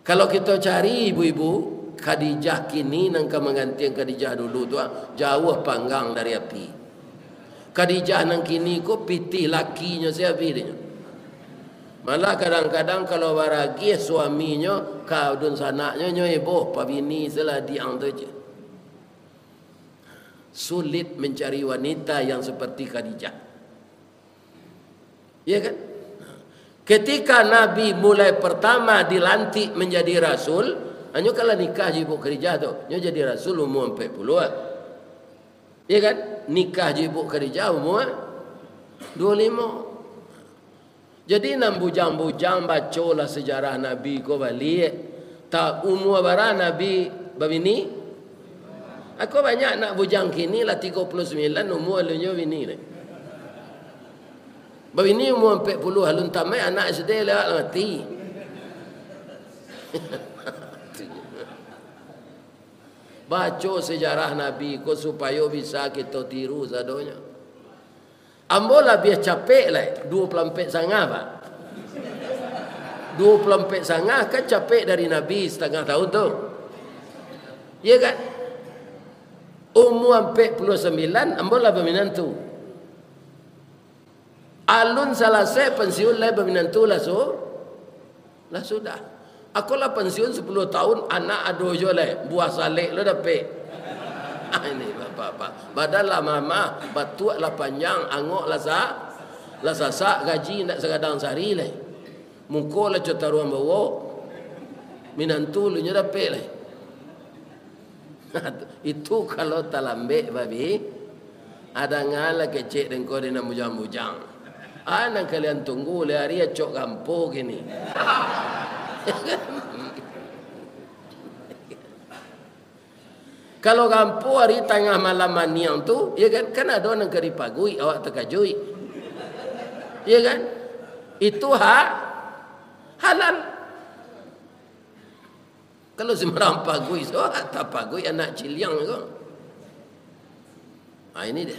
Kalau kita cari ibu-ibu Khadijah kini nangka mengganti Khadijah dulu tu jauh panggang dari api. Khadijah nang kini ko pitih lakinya siapa dia. Malah kadang-kadang kalau baragi suaminya kau dun sanaknya nyo ibu pabini selah diang tu je. Sulit mencari wanita yang seperti Khadijah. Ya kan? Ketika Nabi mulai pertama dilantik menjadi rasul, hanya kalau nikah Ibu Khadijah tu, dia jadi rasul umur 40-an. Ya kan? Nikah Ibu Khadijah umur 25. Jadi nam bujang-bujang bacalah sejarah Nabi ko balik. Tak umur bara Nabi babini. Aku banyak nak bujang kini lah 39 umur alunyo bini ni. Babini umur 40 alun tamai anak SD lewat mati. Baca sejarah Nabi ko supaya bisa kita tiru sadonya. Ambola biar capek lah 24 sangat Pak. 24 sangat kan capek dari Nabi setengah tahun tu. Ya kan? Umur 49 ambola berminantu. Alun selesai pensiun lah berminantu lah sudah. Aku lah pensiun 10 tahun, anak adojo lah, buah salek lo dapat. Ini bapak-bapak. Badan lah mama, batuak lah panjang, angok lah sasak, gaji nak sekadang sehari lah. Muka lah cotaruan bawa, minantu lu nya dapat lah. Itu kalau tak lambek babi, ada ngalah kecek dan kau dina bujang-bujang. Anak kalian tunggu lehari cok kampung gini. Kalau kampung hari tengah malam maniang tu, ya kan ada orang keripagui awak terkajui. Ya kan? Itu halal. Kalau sembarang pagui, so tak pagui anak ciliang kau. Ini dia.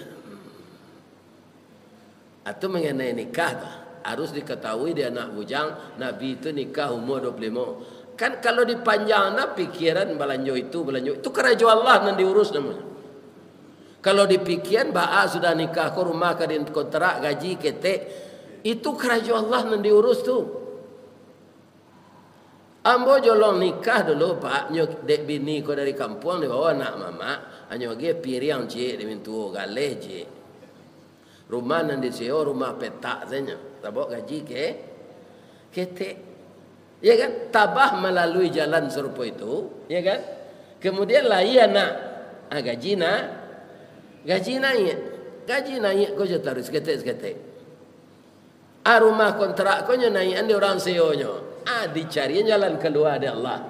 Atau mengenai nikah tu, harus diketahui dia anak bujang, Nabi itu nikah umur 25. Kan kalau dipanjang pikiran belanjo itu kerja Allah yang diurus namanya. Kalau dipikiran sudah nikah ke rumah ke kontrak gaji ketek, itu kerja Allah yang diurus tu. Ambo jolong nikah dulu Pak, nyok dek bini ko dari kampung dia bawa anak mama, hanya ge piriang je di mintu galeh je. Rumah nan di seo rumah petak saja. Tabok gaji ketek. Ya kan? Tabah melalui jalan serupa itu, ya kan? Kemudian lai anak gaji naik. Gaji naik ko je terus ketek. Rumah kontrak ko naik ande orang seo nyo. Dicari jalan keluar dari Allah.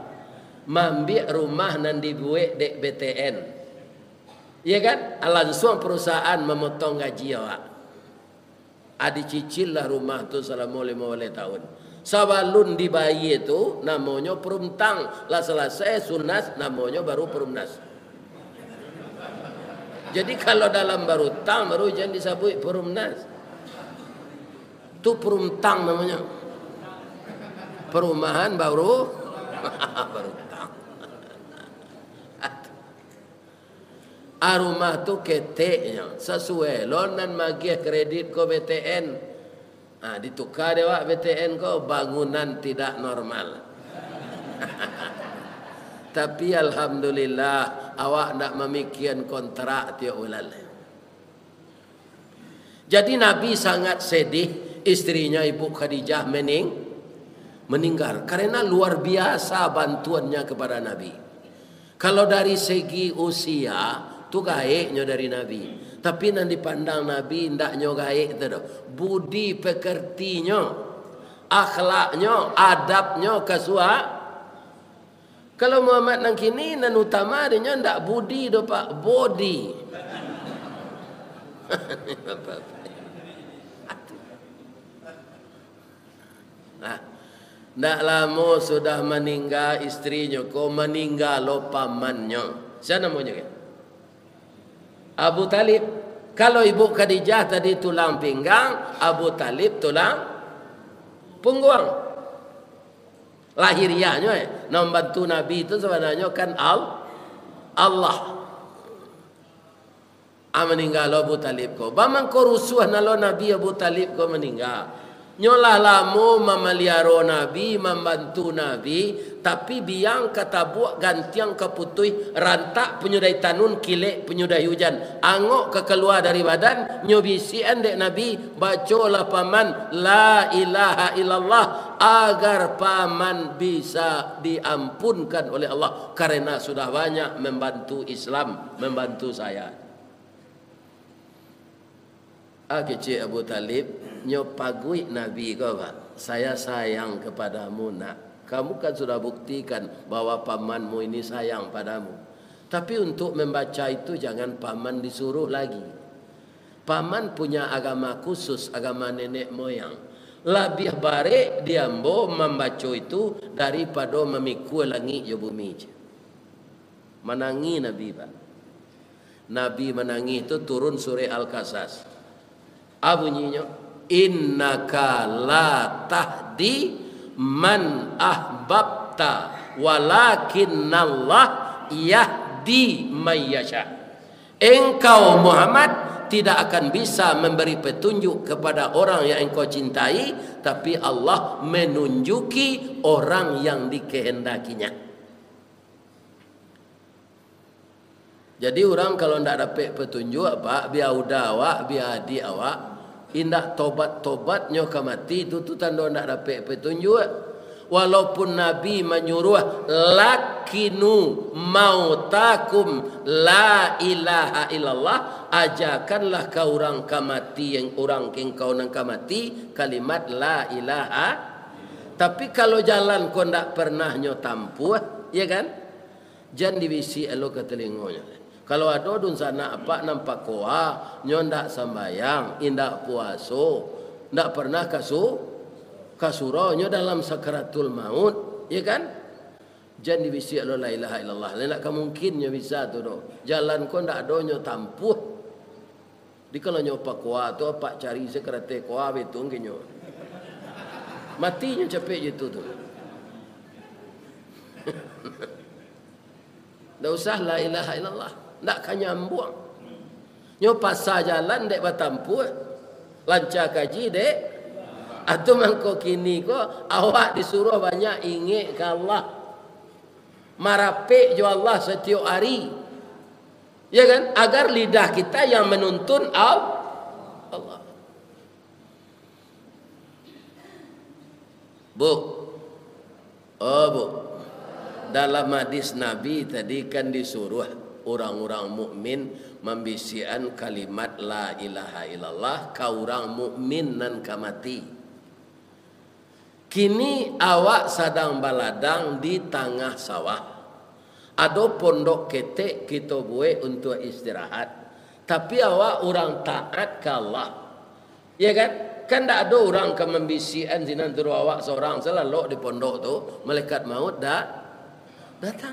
Mambil rumah nan dibuat dek BTN. Ya kan? Langsung perusahaan memotong gaji awak. Dicicil lah rumah tu selama 5 tahun. Sabalun dibayi itu namanya perumtang. Lah selesai sunas namanya baru perumnas. Jadi kalau dalam baru tang baru jangan disebut perumnas. Itu perumtang namanya. Perumahan baru tang. Rumah tu keteknya sesuai lonan magih kredit ko BTN. Ditukar dewa BTN ko bangunan tidak normal. Tapi alhamdulillah awak nak memikirkan kontrak tiap bulan. Jadi Nabi sangat sedih istrinya Ibu Khadijah meninggal karena luar biasa bantuannya kepada Nabi. Kalau dari segi usia tu gaiknya dari Nabi, tapi nan dipandang Nabi ndaknya gaik tu dah. Budi pekertinya, akhlaknya, adabnya kasua. Kalau Muhammad nang kini nan utama dia ndak budi do Pak, body. Ndak lama sudah meninggal istrinya, kau meninggal lo pamannya. Siapa namanya? Abu Talib. Kalau Ibu Khadijah tadi tulang pinggang, Abu Talib tulang punggung. Lahiriahnya, membantu Nabi itu sebenarnya kan Allah. Meninggal Abu Talib ko. Bamang ko rusuh nalo Nabi Abu Talib ko meninggal. Nyolah lamu memeliara Nabi, membantu Nabi, tapi biang kata buat gantiang keputui rantak penyudai tanun kilek penyudai hujan. Angok kekeluar dari badan, nyobisian dek Nabi, bacolah paman la ilaha illallah agar paman bisa diampunkan oleh Allah karena sudah banyak membantu Islam, membantu saya. Kecil Abu Talib nyopagui Nabi kau Pak, saya sayang kepadamu nak. Kamu kan sudah buktikan bahwa pamanmu ini sayang padamu. Tapi untuk membaca itu jangan paman disuruh lagi. Paman punya agama khusus, agama nenek moyang. Lebih baik diambo membaca itu daripada memikul langit ya bumi. Menangi Nabi Pak. Nabi menangi itu turun surah Al-Qasas. Bunyinya innaka la tahdi man ahbabta walakinnallah yahdi may yasha. Engkau Muhammad tidak akan bisa memberi petunjuk kepada orang yang engkau cintai, tapi Allah menunjuki orang yang dikehendakinya. Jadi orang kalau tidak dapat petunjuk apa, biar udah awak, biar adik awak, indah tobat-tobatnya ke mati itu tu tanda tidak dapat petunjuk. Walaupun Nabi menyuruh lakinu mautakum la ilaha illallah, ajarkanlah kau orang ke mati yang orang kau nang ke mati kalimat la ilaha. Tapi kalau jalan kau tidak pernah nyotampuh, ya kan? Jangan divisi elo ke telingonya. Kalau ada dun sana apa nampak koa, nyondak sembayang, indak puaso, ndak pernah kasuro, nyo dalam sakaratul maut, ya kan? Jangan dibisi lo la ilaha illallah. Nak kemungkinnya bisa tu do. Jalan kau ndak adonyo tampuh. Di kalau nyopa kuah tu apa cari sekerate kuah betung kenyo. Matinya capek gitu tu. Ndak usah la ilaha illallah. Ndak kan nyambung. Nyopa sa jalan dek batampuh. Lancar kaji dek. Atau mangko kini ko awak disuruh banyak ingat ke Allah. Marapek jo Allah setiap hari. Ya kan? Agar lidah kita yang menuntun Allah. Bu. Dalam hadis Nabi tadi kan disuruh orang-orang mukmin membisikan kalimat la ilaha illallah ka orang mukmin nan kamati. Kini awak sedang baladang di tengah sawah. Ada pondok ketek kita buat untuk istirahat. Tapi awak orang taat ke Allah. Ya kan? Kan tak ada orang ke membisikan sinan turu awak seorang selalu di pondok tu. Malaikat maut datang.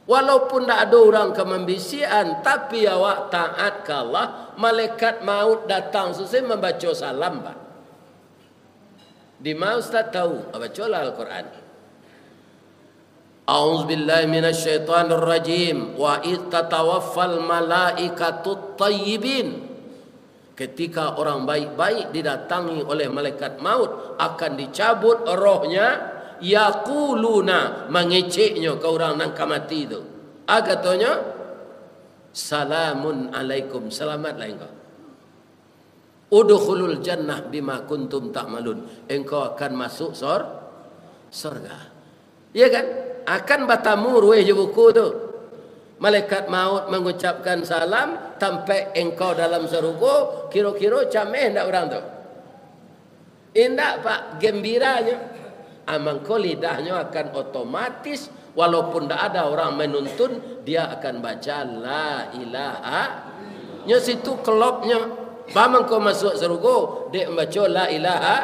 Walaupun tak ada orang ke membisikan. Tapi awak taat ke Allah. Malaikat maut datang. Selesai membaca salam. Pak. Di mana Ustaz tahu? Baca Al-Quran. A'udzu billahi minasyaitonir rajim. Wa id tatawaffal malaikatut thayyibin. Ketika orang baik-baik didatangi oleh malaikat maut, akan dicabut rohnya, yaquluna, mengeceknya ke orang nang mati itu. Katanya, salamun alaikum, selamatlah engkau. Udkhulul jannah bima kuntum ta'malun. Engkau akan masuk surga. Ya kan? Akan batamur je buku tu. Malaikat maut mengucapkan salam sampai engkau dalam surga, kira-kira cameh ndak orang tu? Indak Pak, gembiranya. Amangko lidahnya akan otomatis walaupun tak ada orang menuntun, dia akan baca la ilaha. Nya situ kelopnya. Paman kau masuk surga, dia membaca la ilaha.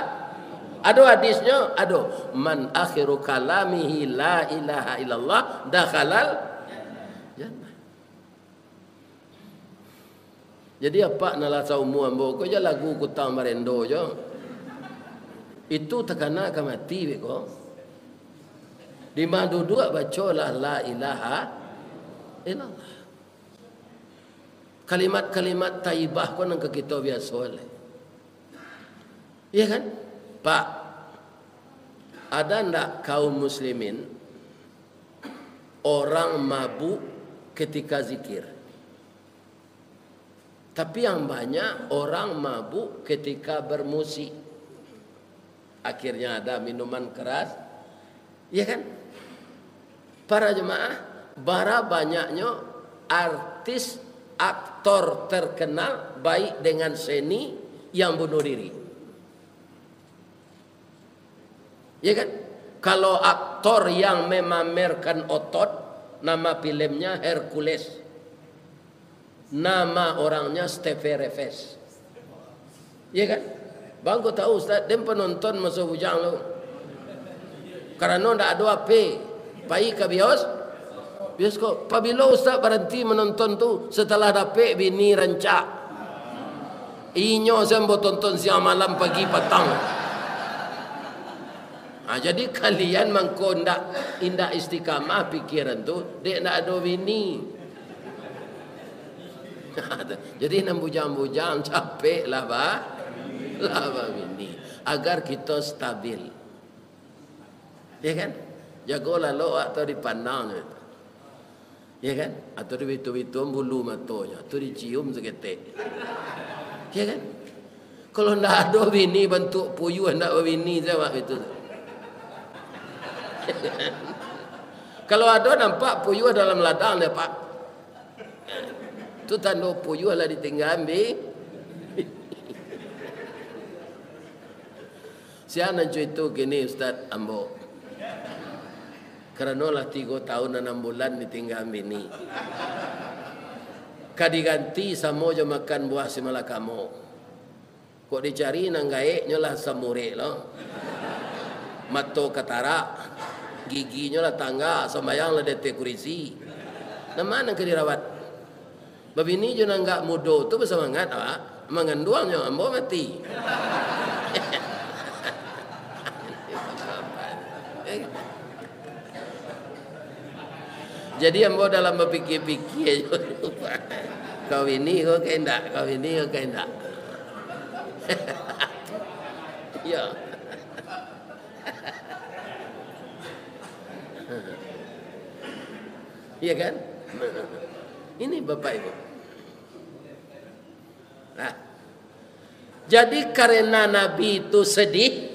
Ada hadisnya, ada man akhiru kalamihi la ilaha illallah dakhalal jannah. Jadi apa nala saumu ambo ko je lagu kutang marendo je. Itu tekana ka mati beko. Di madu dua baca la ilaha illallah. Kalimat-kalimat taibah pun yang kita biasa oleh. Ya kan? Pak, ada ndak kaum muslimin orang mabuk ketika zikir? Tapi yang banyak orang mabuk ketika bermusik. Akhirnya ada minuman keras. Ya kan? Para jemaah, bara banyaknya artis aktor terkenal baik dengan seni yang bunuh diri. Ya kan? Kalau aktor yang memamerkan otot, nama filmnya Hercules. Nama orangnya Steve Reves. Ya kan? Bang kau tahu Ustaz, dia penonton masuk bujang lu. Karena tidak ada apa. Baik ke bioskop. Apabila Ustaz berhenti menonton tu setelah dapat bini rancak. Inyo saya mau tonton siang malam pagi petang. Jadi kalian mangko indak istiqamah pikiran tu, dek nak ada bini. Jadi nak bujang-bujang capek lah bini. Agar kita stabil. Ya kan? Jagolah lo atau dipandang. Ya kan? Atau dibitu-bitu bulu matanya, atau dicium seketik. Ya kan? Kalau ndak ada bini bentuk puyuh ndak bini jawab itu. Kalau ada nampak puyuh dalam ladang dia Pak. Itu tanda puyuh lah ditinggal ambil. Siapa nak itu gini Ustaz Ambo. Kerana lah 3 tahun 6 bulan ditinggal bini. Kadiganti samo je makan buah si malakamo. Kok dicari nang gaek nyolah samure lo. Mato katara. Giginya lah tangga, sembayang lah detek kurisi. Nah mana ke dirawat? Babini juga enggak mudo tu bersemangat awak. Mengenduangnya ambo mati. Jadi ambo dalam berpikir-pikir kau ini kau kendak, kau ini kau kendak. Ya. Iya kan? Ini Bapak Ibu. Nah, jadi karena Nabi itu sedih,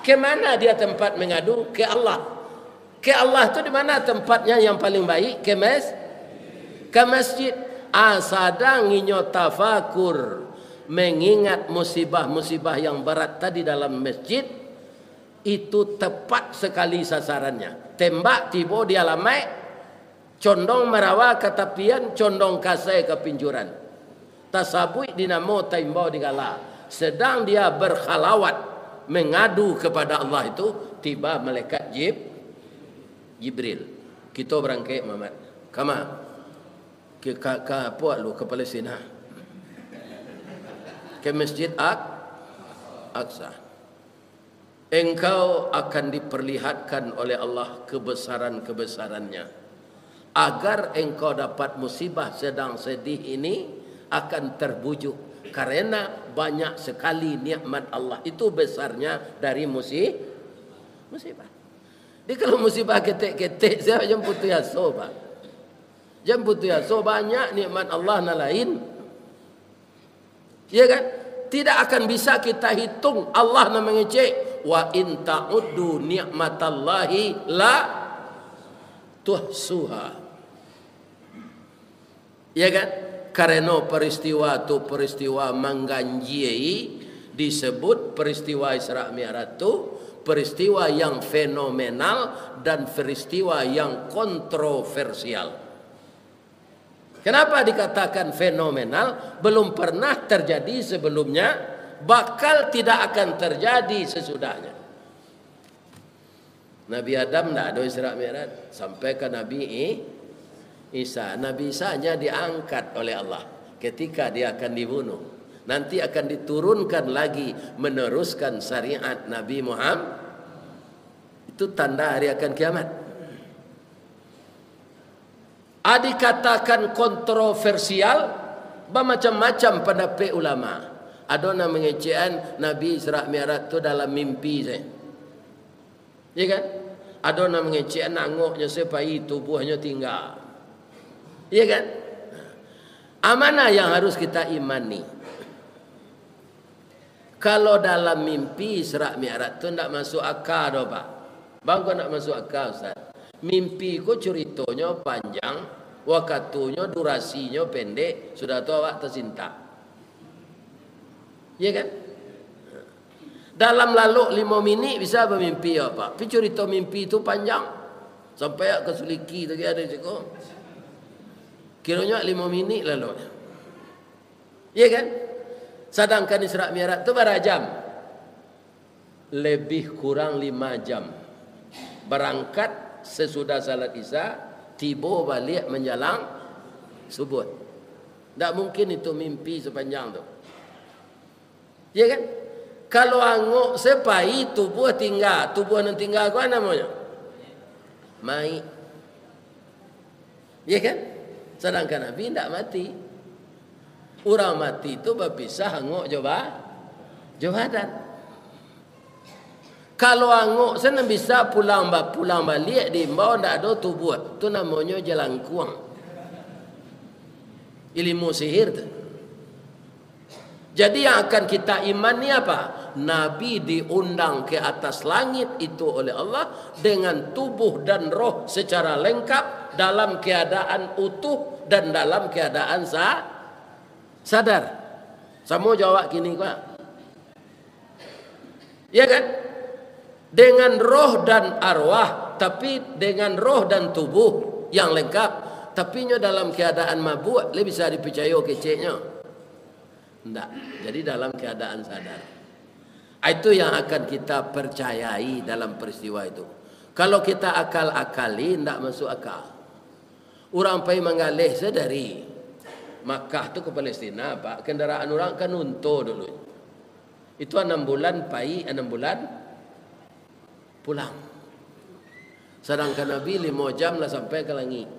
kemana dia tempat mengadu? Ke Allah. Ke Allah itu di mana tempatnya yang paling baik? Ke masjid. Sedang inyo tafakur, mengingat musibah-musibah yang berat tadi dalam masjid, itu tepat sekali sasarannya. Tembak tiba di alamai, condong merawa ke tepian, condong kasai ke pinjuran. Tasabui dinamo taimbau di gala. Sedang dia berkhalawat mengadu kepada Allah itu, tiba malaikat Jibril. Kita berangkat Muhammad. Kama ke apa lu ke Palestina? Ke Masjid Aqsa. Engkau akan diperlihatkan oleh Allah kebesaran-kebesarannya. Agar engkau dapat musibah sedang sedih ini akan terbujuk. Karena banyak sekali nikmat Allah. Itu besarnya dari musibah. Jadi kalau musibah ketek-ketek, saya jemput ya sobat. Jemput ya so banyak nikmat Allah na lain. Ya kan? Tidak akan bisa kita hitung. Allah na mengecek. Wa in ta'uddu ni'matallahi la tuhsuha. Ya kan? Karena peristiwa itu peristiwa mengganjai, disebut peristiwa Isra Mi'raj itu peristiwa yang fenomenal dan peristiwa yang kontroversial. Kenapa dikatakan fenomenal? Belum pernah terjadi sebelumnya, bakal tidak akan terjadi sesudahnya. Nabi Adam tidak ada Isra Mi'raj sampai ke Nabi Isa. Nabi Isa hanya diangkat oleh Allah ketika dia akan dibunuh. Nanti akan diturunkan lagi meneruskan syariat Nabi Muhammad. Itu tanda hari akan kiamat. Dikatakan kontroversial, bermacam-macam pendapat ulama. Ada yang mengecekan Nabi Isra Mi'raj itu dalam mimpi saya. Ya kan? Ada yang mengecekan nangoknya sepai tubuhnya tinggal. Ya kan? Mana yang harus kita imani? Kalau dalam mimpi Isra Mi'raj itu tidak masuk akal, Pak. Bang, kau tidak masuk akal, Ustaz. Mimpi ku ceritanya panjang, waktunya durasinya pendek, sudah tahu awak tersinta. Ya kan? Dalam lalu 5 minit bisa bermimpi apa? Tapi cerita mimpi itu panjang. Sampai ke Suliki tadi ada juga. Kiranya 5 minit lalu. Ya kan? Sedangkan Isra Mi'raj itu berapa jam? Lebih kurang 5 jam. Berangkat sesudah salat Isya, tiba balik menjelang subuh. Tak mungkin itu mimpi sepanjang tu. Ya kan? Kalau anguk sepai tubuh tinggal, tubuh yang tinggal apa namanya? Mai. Ya kan? Sedangkan Nabi tidak mati. Orang mati itu berpisah anguk jawadan. Kalau anguk sana bisa pulang balik di bawah tidak ada tubuh. Itu namanya jelangkuang. Ilmu sihir tu. Jadi yang akan kita imani apa? Nabi diundang ke atas langit itu oleh Allah dengan tubuh dan roh secara lengkap dalam keadaan utuh dan dalam keadaan sadar. Semua jawab kini Pak. Ya kan? Dengan roh dan arwah, tapi dengan roh dan tubuh yang lengkap, tapi dalam keadaan mabuk, lebih bisa dipercaya keceknya. Tidak. Jadi dalam keadaan sadar. Itu yang akan kita percayai dalam peristiwa itu. Kalau kita akal-akali, tidak masuk akal. Orang pergi mengalih dari Makkah tu ke Palestina, Pak. Kendaraan orang kan unta dulu. Itu 6 bulan pergi, 6 bulan pulang. Sedangkan Nabi 5 jam lah sampai ke langit.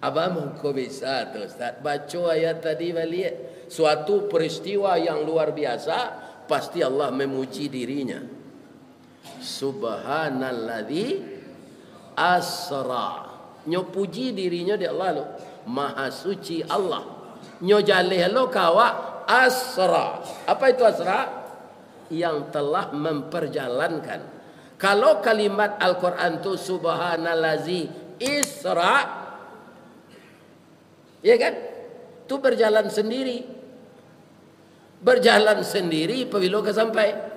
Abang kok bisa tu Ustaz? Baca ayat tadi balik. Suatu peristiwa yang luar biasa, pasti Allah memuji dirinya. Subhanalladzi asra. Nyo puji dirinya di Allah lo. Maha suci Allah. Nyo jalih lo kawa asra. Apa itu asra? Yang telah memperjalankan. Kalau kalimat Al-Quran tu subhanalladzi isra, ya kan? Itu berjalan sendiri. Berjalan sendiri apabila ke sampai.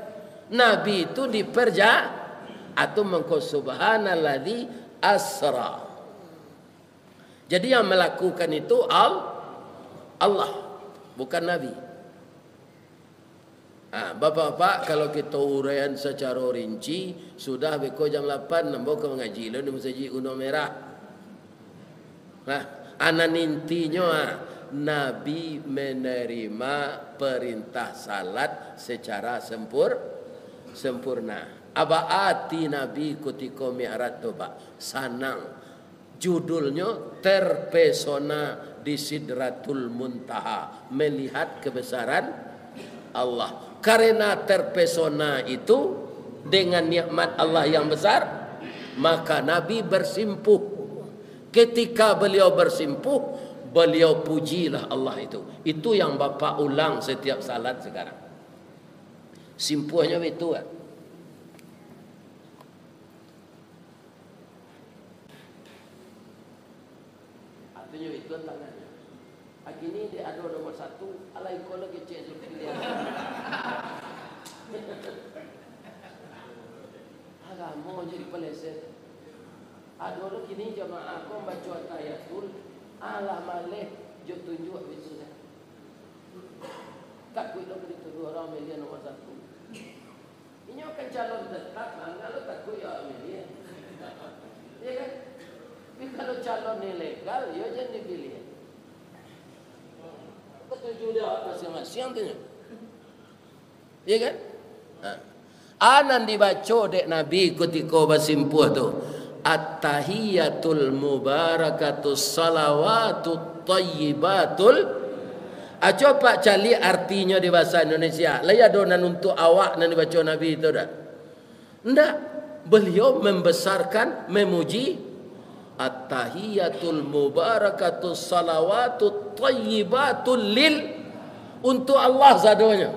Nabi itu atau mengko subhanalladzi asra. Jadi yang melakukan itu Allah, bukan Nabi. Bapak-bapak, kalau kita uraian secara rinci, sudah beko jam 8 nambah ke mengaji lo di masjid Gunung Merah. Anan intinya Nabi menerima perintah salat secara sempurna. Abaati Nabi ketika Mi'raj tu Pak, sanang. Judulnya terpesona di Sidratul Muntaha, melihat kebesaran Allah. Karena terpesona itu dengan nikmat Allah yang besar, maka Nabi bersimpuh. Ketika beliau bersimpuh, beliau pujilah Allah itu. Itu yang Bapak ulang setiap salat sekarang. Simpuhnya itu kan. Artinya itu tangannya. Ini dia ada nomor 1. Alai kola kecil seperti dia. Agama jadi peleset. Ada orang kini jamaah kau baca tayatul. Allah malih jauh tunjuk itu dah. Tak kuih dong dituduh orang Amelia nomor 1. Ini akan calon tetap. Kalau tak kuih ya Amelia. Ya kan? Tapi kalau calon ilegal, ya jangan dipilih. Ketujuh dia masing-masing tu. Ya kan? Anan dibaca dek Nabi ketika bersimpuh tu. At-tahiyatul mubarakatus salawatut tayyibatul. Coba cari artinya di bahasa Indonesia. Laya donan untuk awak nan dibaca Nabi itu dah. Enggak. Beliau membesarkan, memuji at-tahiyatul mubarakatus salawatut tayyibatul lil, untuk Allah sadonya.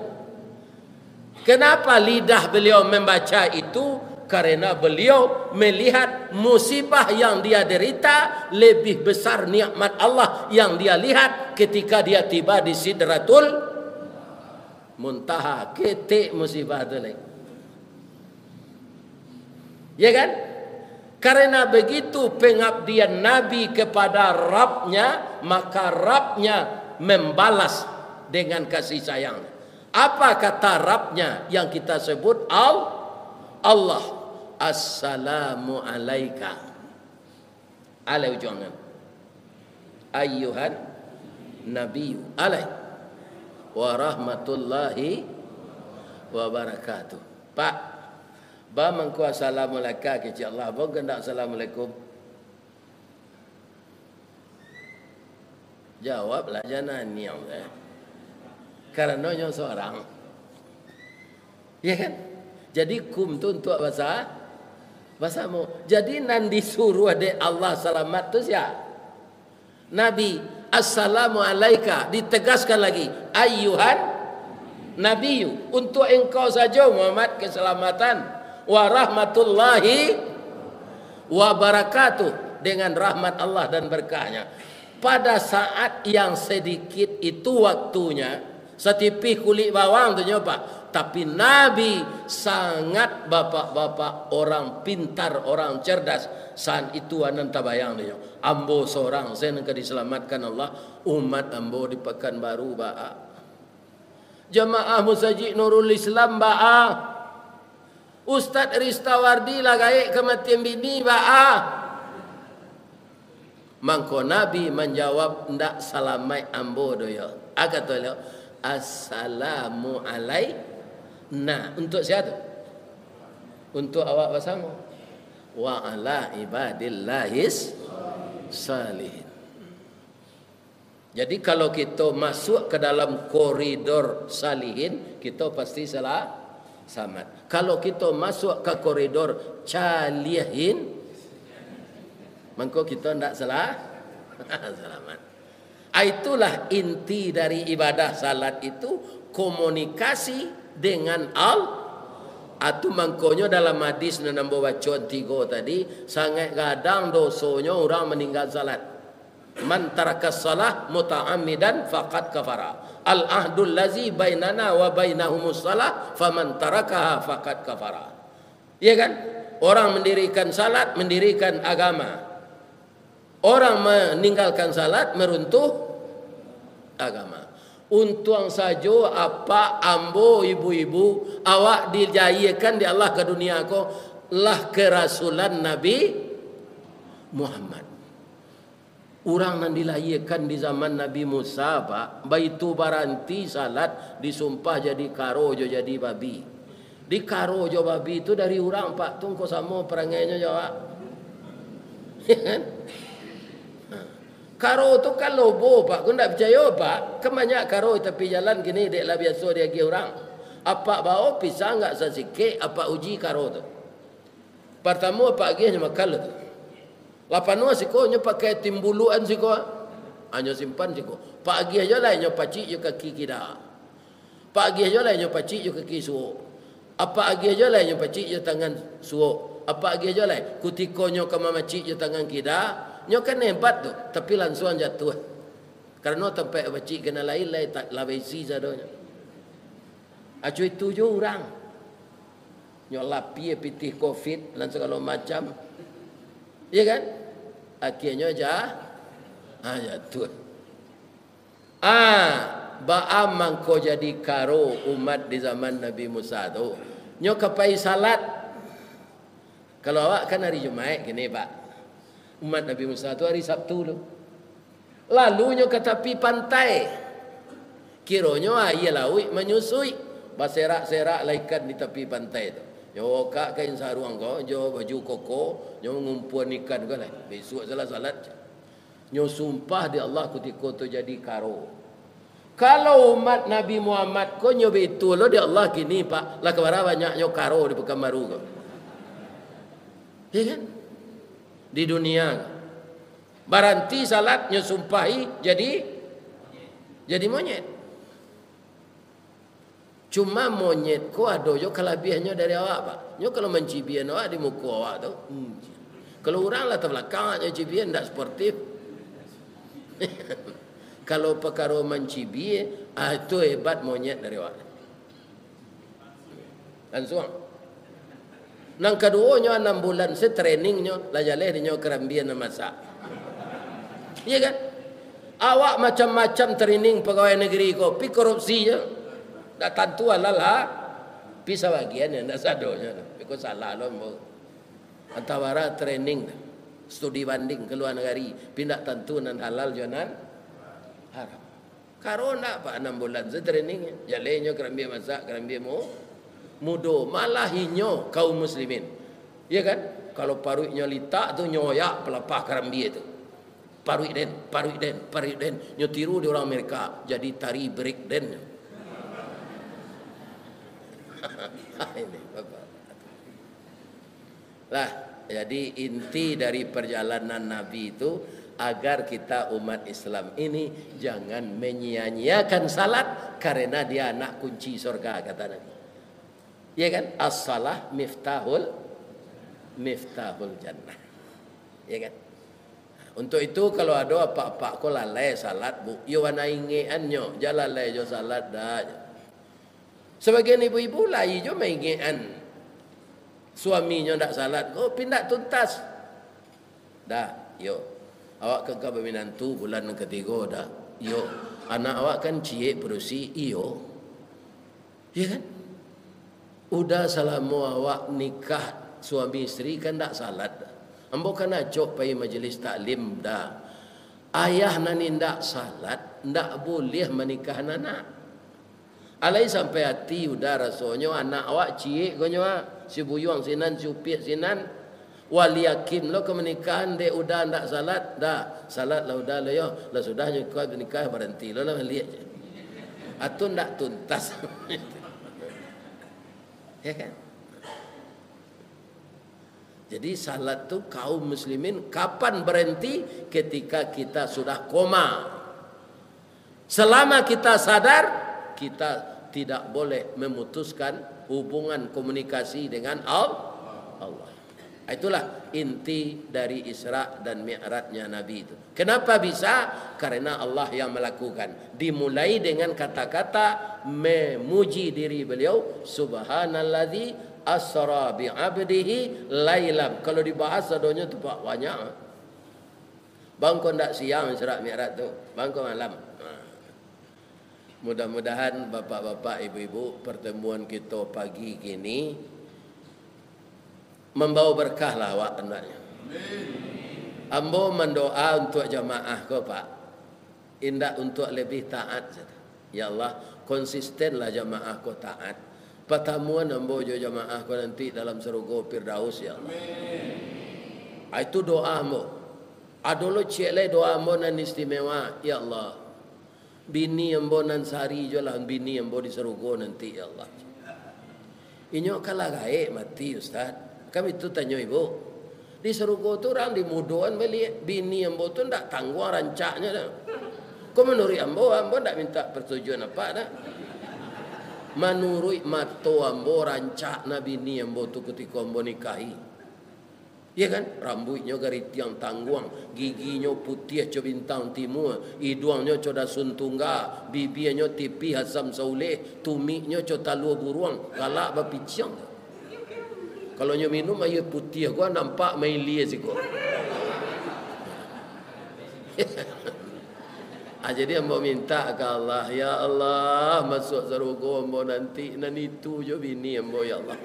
Kenapa lidah beliau membaca itu? Karena beliau melihat musibah yang dia derita lebih besar nikmat Allah yang dia lihat ketika dia tiba di Sidratul Muntaha. Ketik musibah itu lagi. Ya kan? Karena begitu pengabdian Nabi kepada Rabbnya, maka Rabbnya membalas dengan kasih sayang. Apa kata Rabbnya yang kita sebut Allah? Assalamu alaika. Alai ujangan. Ayyuhan Nabi alai wa rahmatullahi wa barakatuh. Pak, ba mangku assalamualaikum ke Allah. Ba gendak assalamualaikum. Jawablah jangan niam. Karena nyo seorang. Ya kan? Jadi kum tu untuk bahasamu. Jadi nan disuruh ada Allah selamat tu siapa? Nabi. Assalamu alaika. Ditegaskan lagi. Ayyuhan Nabiyu. Untuk engkau saja Muhammad keselamatan. Wa rahmatullahi wa barakatuh. Dengan rahmat Allah dan berkahnya. Pada saat yang sedikit itu waktunya. Setipih kulit bawang tu nyoba. Tapi Nabi sangat bapak-bapak, orang pintar, orang cerdas. Saat itu anan tabayang dia. Ambo seorang saya nak diselamatkan Allah. Umat ambo di Pekanbaru ba'a. Jamaah Masjid Nurul Islam ba'a. Ustaz Ristawardi lah gaik kematian bini Mangko Nabi menjawab ndak salamai ambo doyo. Aga tolyo assalamu alaina. Untuk siapa? Untuk awak bersama. Wa ala ibadillahis salihin. Jadi kalau kita masuk ke dalam koridor salihin, kita pasti selamat. Kalau kita masuk ke koridor calihin, maka kita tidak selamat. Itulah inti dari ibadah salat itu, komunikasi dengan Atau mangkonyo dalam hadis na nambo bacon 3 tadi, sangat gadang dosonya orang meninggal salat. Man taraka salah muta'ammidan faqad kafara. Al ahdul lazi bainana wa bainahumus salah faman tarakaha faqad kafara. Iya kan? Orang mendirikan salat, mendirikan agama. Orang meninggalkan salat, meruntuh agama. Untung saja apa ambo ibu-ibu awak dijayakan di Allah ke dunia ko lah kerasulan Nabi Muhammad. Orang yang dilahirkan di zaman Nabi Musa pak, baitu baranti salat disumpah jadi karo jo jadi babi. Di karo jo babi itu dari orang pak, tunggu sama perangainya jawab. Karo tu kan lobo pak, kau tak percaya pak, kebanyak karo tapi jalan gini dek lah biasa dia pergi orang. Apa bawa pisang enggak sesikit, apa uji karo tu. Pertama apa lagi hanya makan tu. Lapanua siko nyo pakai timbuluan siko, hanya simpan siko. Pak lagi aja lah nyo pacik yo kaki kida. Pak lagi aja lah nyo pacik yo kaki suo. Apa lagi aja lah nyo pacik yo tangan suo. Apa lagi aja lah kutiko nyo kama macik yo tangan kida. Nyo kan hebat tu, tapi langsung jatuh. Karena tempat bacik kena lain tak lawesi sadonya. Acu itu je orang. Nyo lapi pitih covid langsung kalau macam. Iya kan? Akhirnya jatuh. Baam mangko jadi karo umat di zaman Nabi Musa tu. Nyo kapai salat. Kalau awak kan hari Jumaat gini pak. Umat Nabi Musa itu hari Sabtu tu. Lalu nyo ke tepi pantai. Kironyo ia laui menyusui. Berserak-serak laikan di tepi pantai tu. Nyo kak kain sarung kau, nyo baju koko, nyo ngumpuan ikan kau lah. Besok salat. Nyo sumpah di Allah ketika tu jadi karo. Kalau umat Nabi Muhammad kau nyo betul lo di Allah kini pak. Lah kemana banyak nyo karo di Pekanbaru kau. Ya kan? Di dunia baranti salatnya sumpahi jadi monyet. Cuma monyet ko ada yo kelebihannya dari awak pak. Nyo kalau mencibian awak di muka awak tu. Kalau orang lah terbelakangnya cibian tak sportif. Kalau perkara mencibian itu hebat monyet dari awak. Langsung. Nang keduanya 6 bulan setrainingnya lah jaleh dinyo kerambian masak. Iya kan? Awak macam-macam training pegawai negeri ko, pi korupsi je. Dak tentu halal ha. Pi sebagian yang dak sadonya. Pi ko salah lo mo. Antawara training studi banding ke luar negeri, pindah tentu nan halal jonan haram. Karena pak 6 bulan setrainingnya. Jalehnya kerambian masak, kerambian mo mudo malah hinyo kaum muslimin. Ya kan? Kalau paruiknya litak tu nyoyak pelepah kerambi itu. Paruik den. Nyo tiru di orang Amerika jadi tari break den. Ini Bapak. Lah, jadi inti dari perjalanan Nabi itu agar kita umat Islam ini jangan menyia-nyiakan salat karena dia anak kunci surga kata Nabi. Ya kan? As-salah miftahul jannah. Ya kan? Untuk itu kalau ada apa-apa ko lalai salat bu, yo wana ingeannya, jalan lalai jo salat dah. Sebagian ibu-ibu lai jo maingean. Suaminya ndak salat, oh pindah tuntas. Dah, yo. Awak ke menantu bulan yang ketiga dah. Yo, anak awak kan cie berusi iyo. Ya kan? Udah selama awak nikah suami isteri kan tak salat. Ambo kan acok pai majlis taklim dah. Ayah nani ndak salat, ndak boleh menikah anak. Alai sampai hati udah rasonyo anak awak ciek gonyo si buyuang sinan si upiak sinan wali yakin lo ke menikahan dek udah ndak salat dah salat lah udah lo yo lah sudahnya kau menikah berhenti lo lah lihat atau ndak tuntas. Ya kan? Jadi salat tu kaum muslimin kapan berhenti? Ketika kita sudah koma. Selama kita sadar, kita tidak boleh memutuskan hubungan komunikasi dengan Allah. Itulah inti dari Isra dan Mi'rajnya Nabi itu. Kenapa bisa? Karena Allah yang melakukan. Dimulai dengan kata-kata memuji diri beliau, Subhanalladzi asra bi'abdihi lailam. Kalau dibahas adanya tu pak banyak. Bangko ndak siang Isra Mi'raj tu, bangko malam. Mudah-mudahan bapak-bapak, ibu-ibu, pertemuan kita pagi kini membawa berkah lah awak hendaknya. Ambo mendoa untuk jamaah ko pak, indak untuk lebih taat. Ya Allah, konsistenlah jamaah ko taat. Pertemuan ambo jo jamaah ko nanti dalam surga Firdaus ya Allah. Itu doa ambo. Adolo cekle doa ambo nan istimewa ya Allah. Bini ambo nan sari jo lah bini ambo di surga nanti ya Allah. Inyo kalah gae mati ustaz. Kami tu tanya ibu, di surga tu orang dimuduhan beli bini ambo tu ndak tangguh rancaknya dah. Kau menurut ambo ndak minta persetujuan apa dah. Menurut mato ambo rancak na bini ambo tu ketika ambo nikahi. Ya kan? Rambutnya garit yang tangguang, giginya putih co bintang timur, hidungnya co dasun tungga, bibirnya tipi Hasam Sauleh, tumiknya co talua buruang, galak bapiciang. Kalau nyo minum air putih gua nampak main lia sih gua. Jadi ambo minta ke Allah, ya Allah masuk surga ambo nanti nan itu jo bini ambo ya Allah.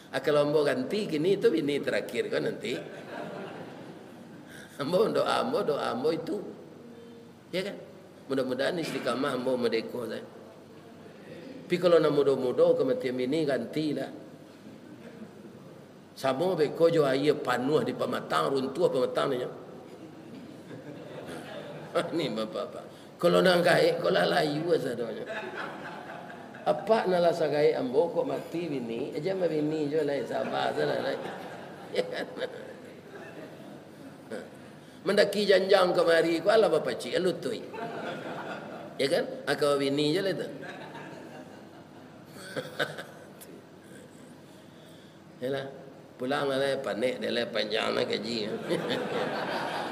Kalau ambo ganti kini itu bini terakhir kan nanti. Doa ambo itu. Ya kan? Mudah-mudahan istiqamah ambo medeko saya. Tapi kalau nak muda-muda kematian bini gantilah. Sama beko jo air panuh di pematang runtuh pematang ni. Ni bapak-bapak. Kalau nak gaik kalau layu sadonya. Apa nala sagai ambo kok mati bini aja ma bini jo lai sabar sana lai. Mendaki janjang kemari ku ala bapa cik alutui. Ya kan? Akau bini je lah tu. Yalah, pulang lah panik dia lah panjang lah gaji.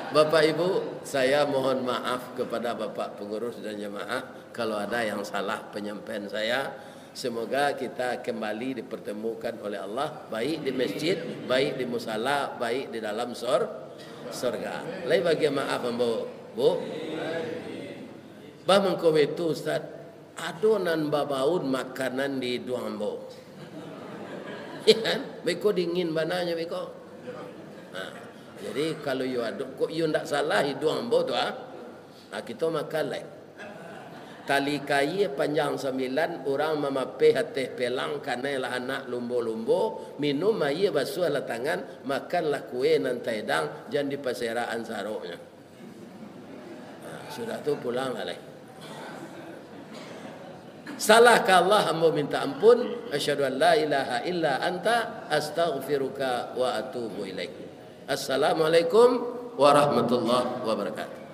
Bapak Ibu, saya mohon maaf kepada Bapak pengurus dan jemaah kalau ada yang salah penyampaian saya. Semoga kita kembali dipertemukan oleh Allah baik di masjid, baik di musala, baik di dalam surga. Lai bagi maaf Bu. Bah mengko itu Ustaz, adonan babaun makanan di duambo. Ya kan? Beko dingin bananya beko. Jadi kalau you ada, kok you ndak salah hidung ambo tu kita makan lai. Tali kayu panjang 9 orang memapeh hati pelang karena lah anak lumbo-lumbo minum air basuh lah tangan makanlah kue nan taidang jangan di paseraan saroknya. Sudah tu pulang lai. Salah ke Allah hamba minta ampun. Asyhadu an la ilaha illa anta astaghfiruka wa atubu ilaik. Assalamualaikum warahmatullahi wabarakatuh.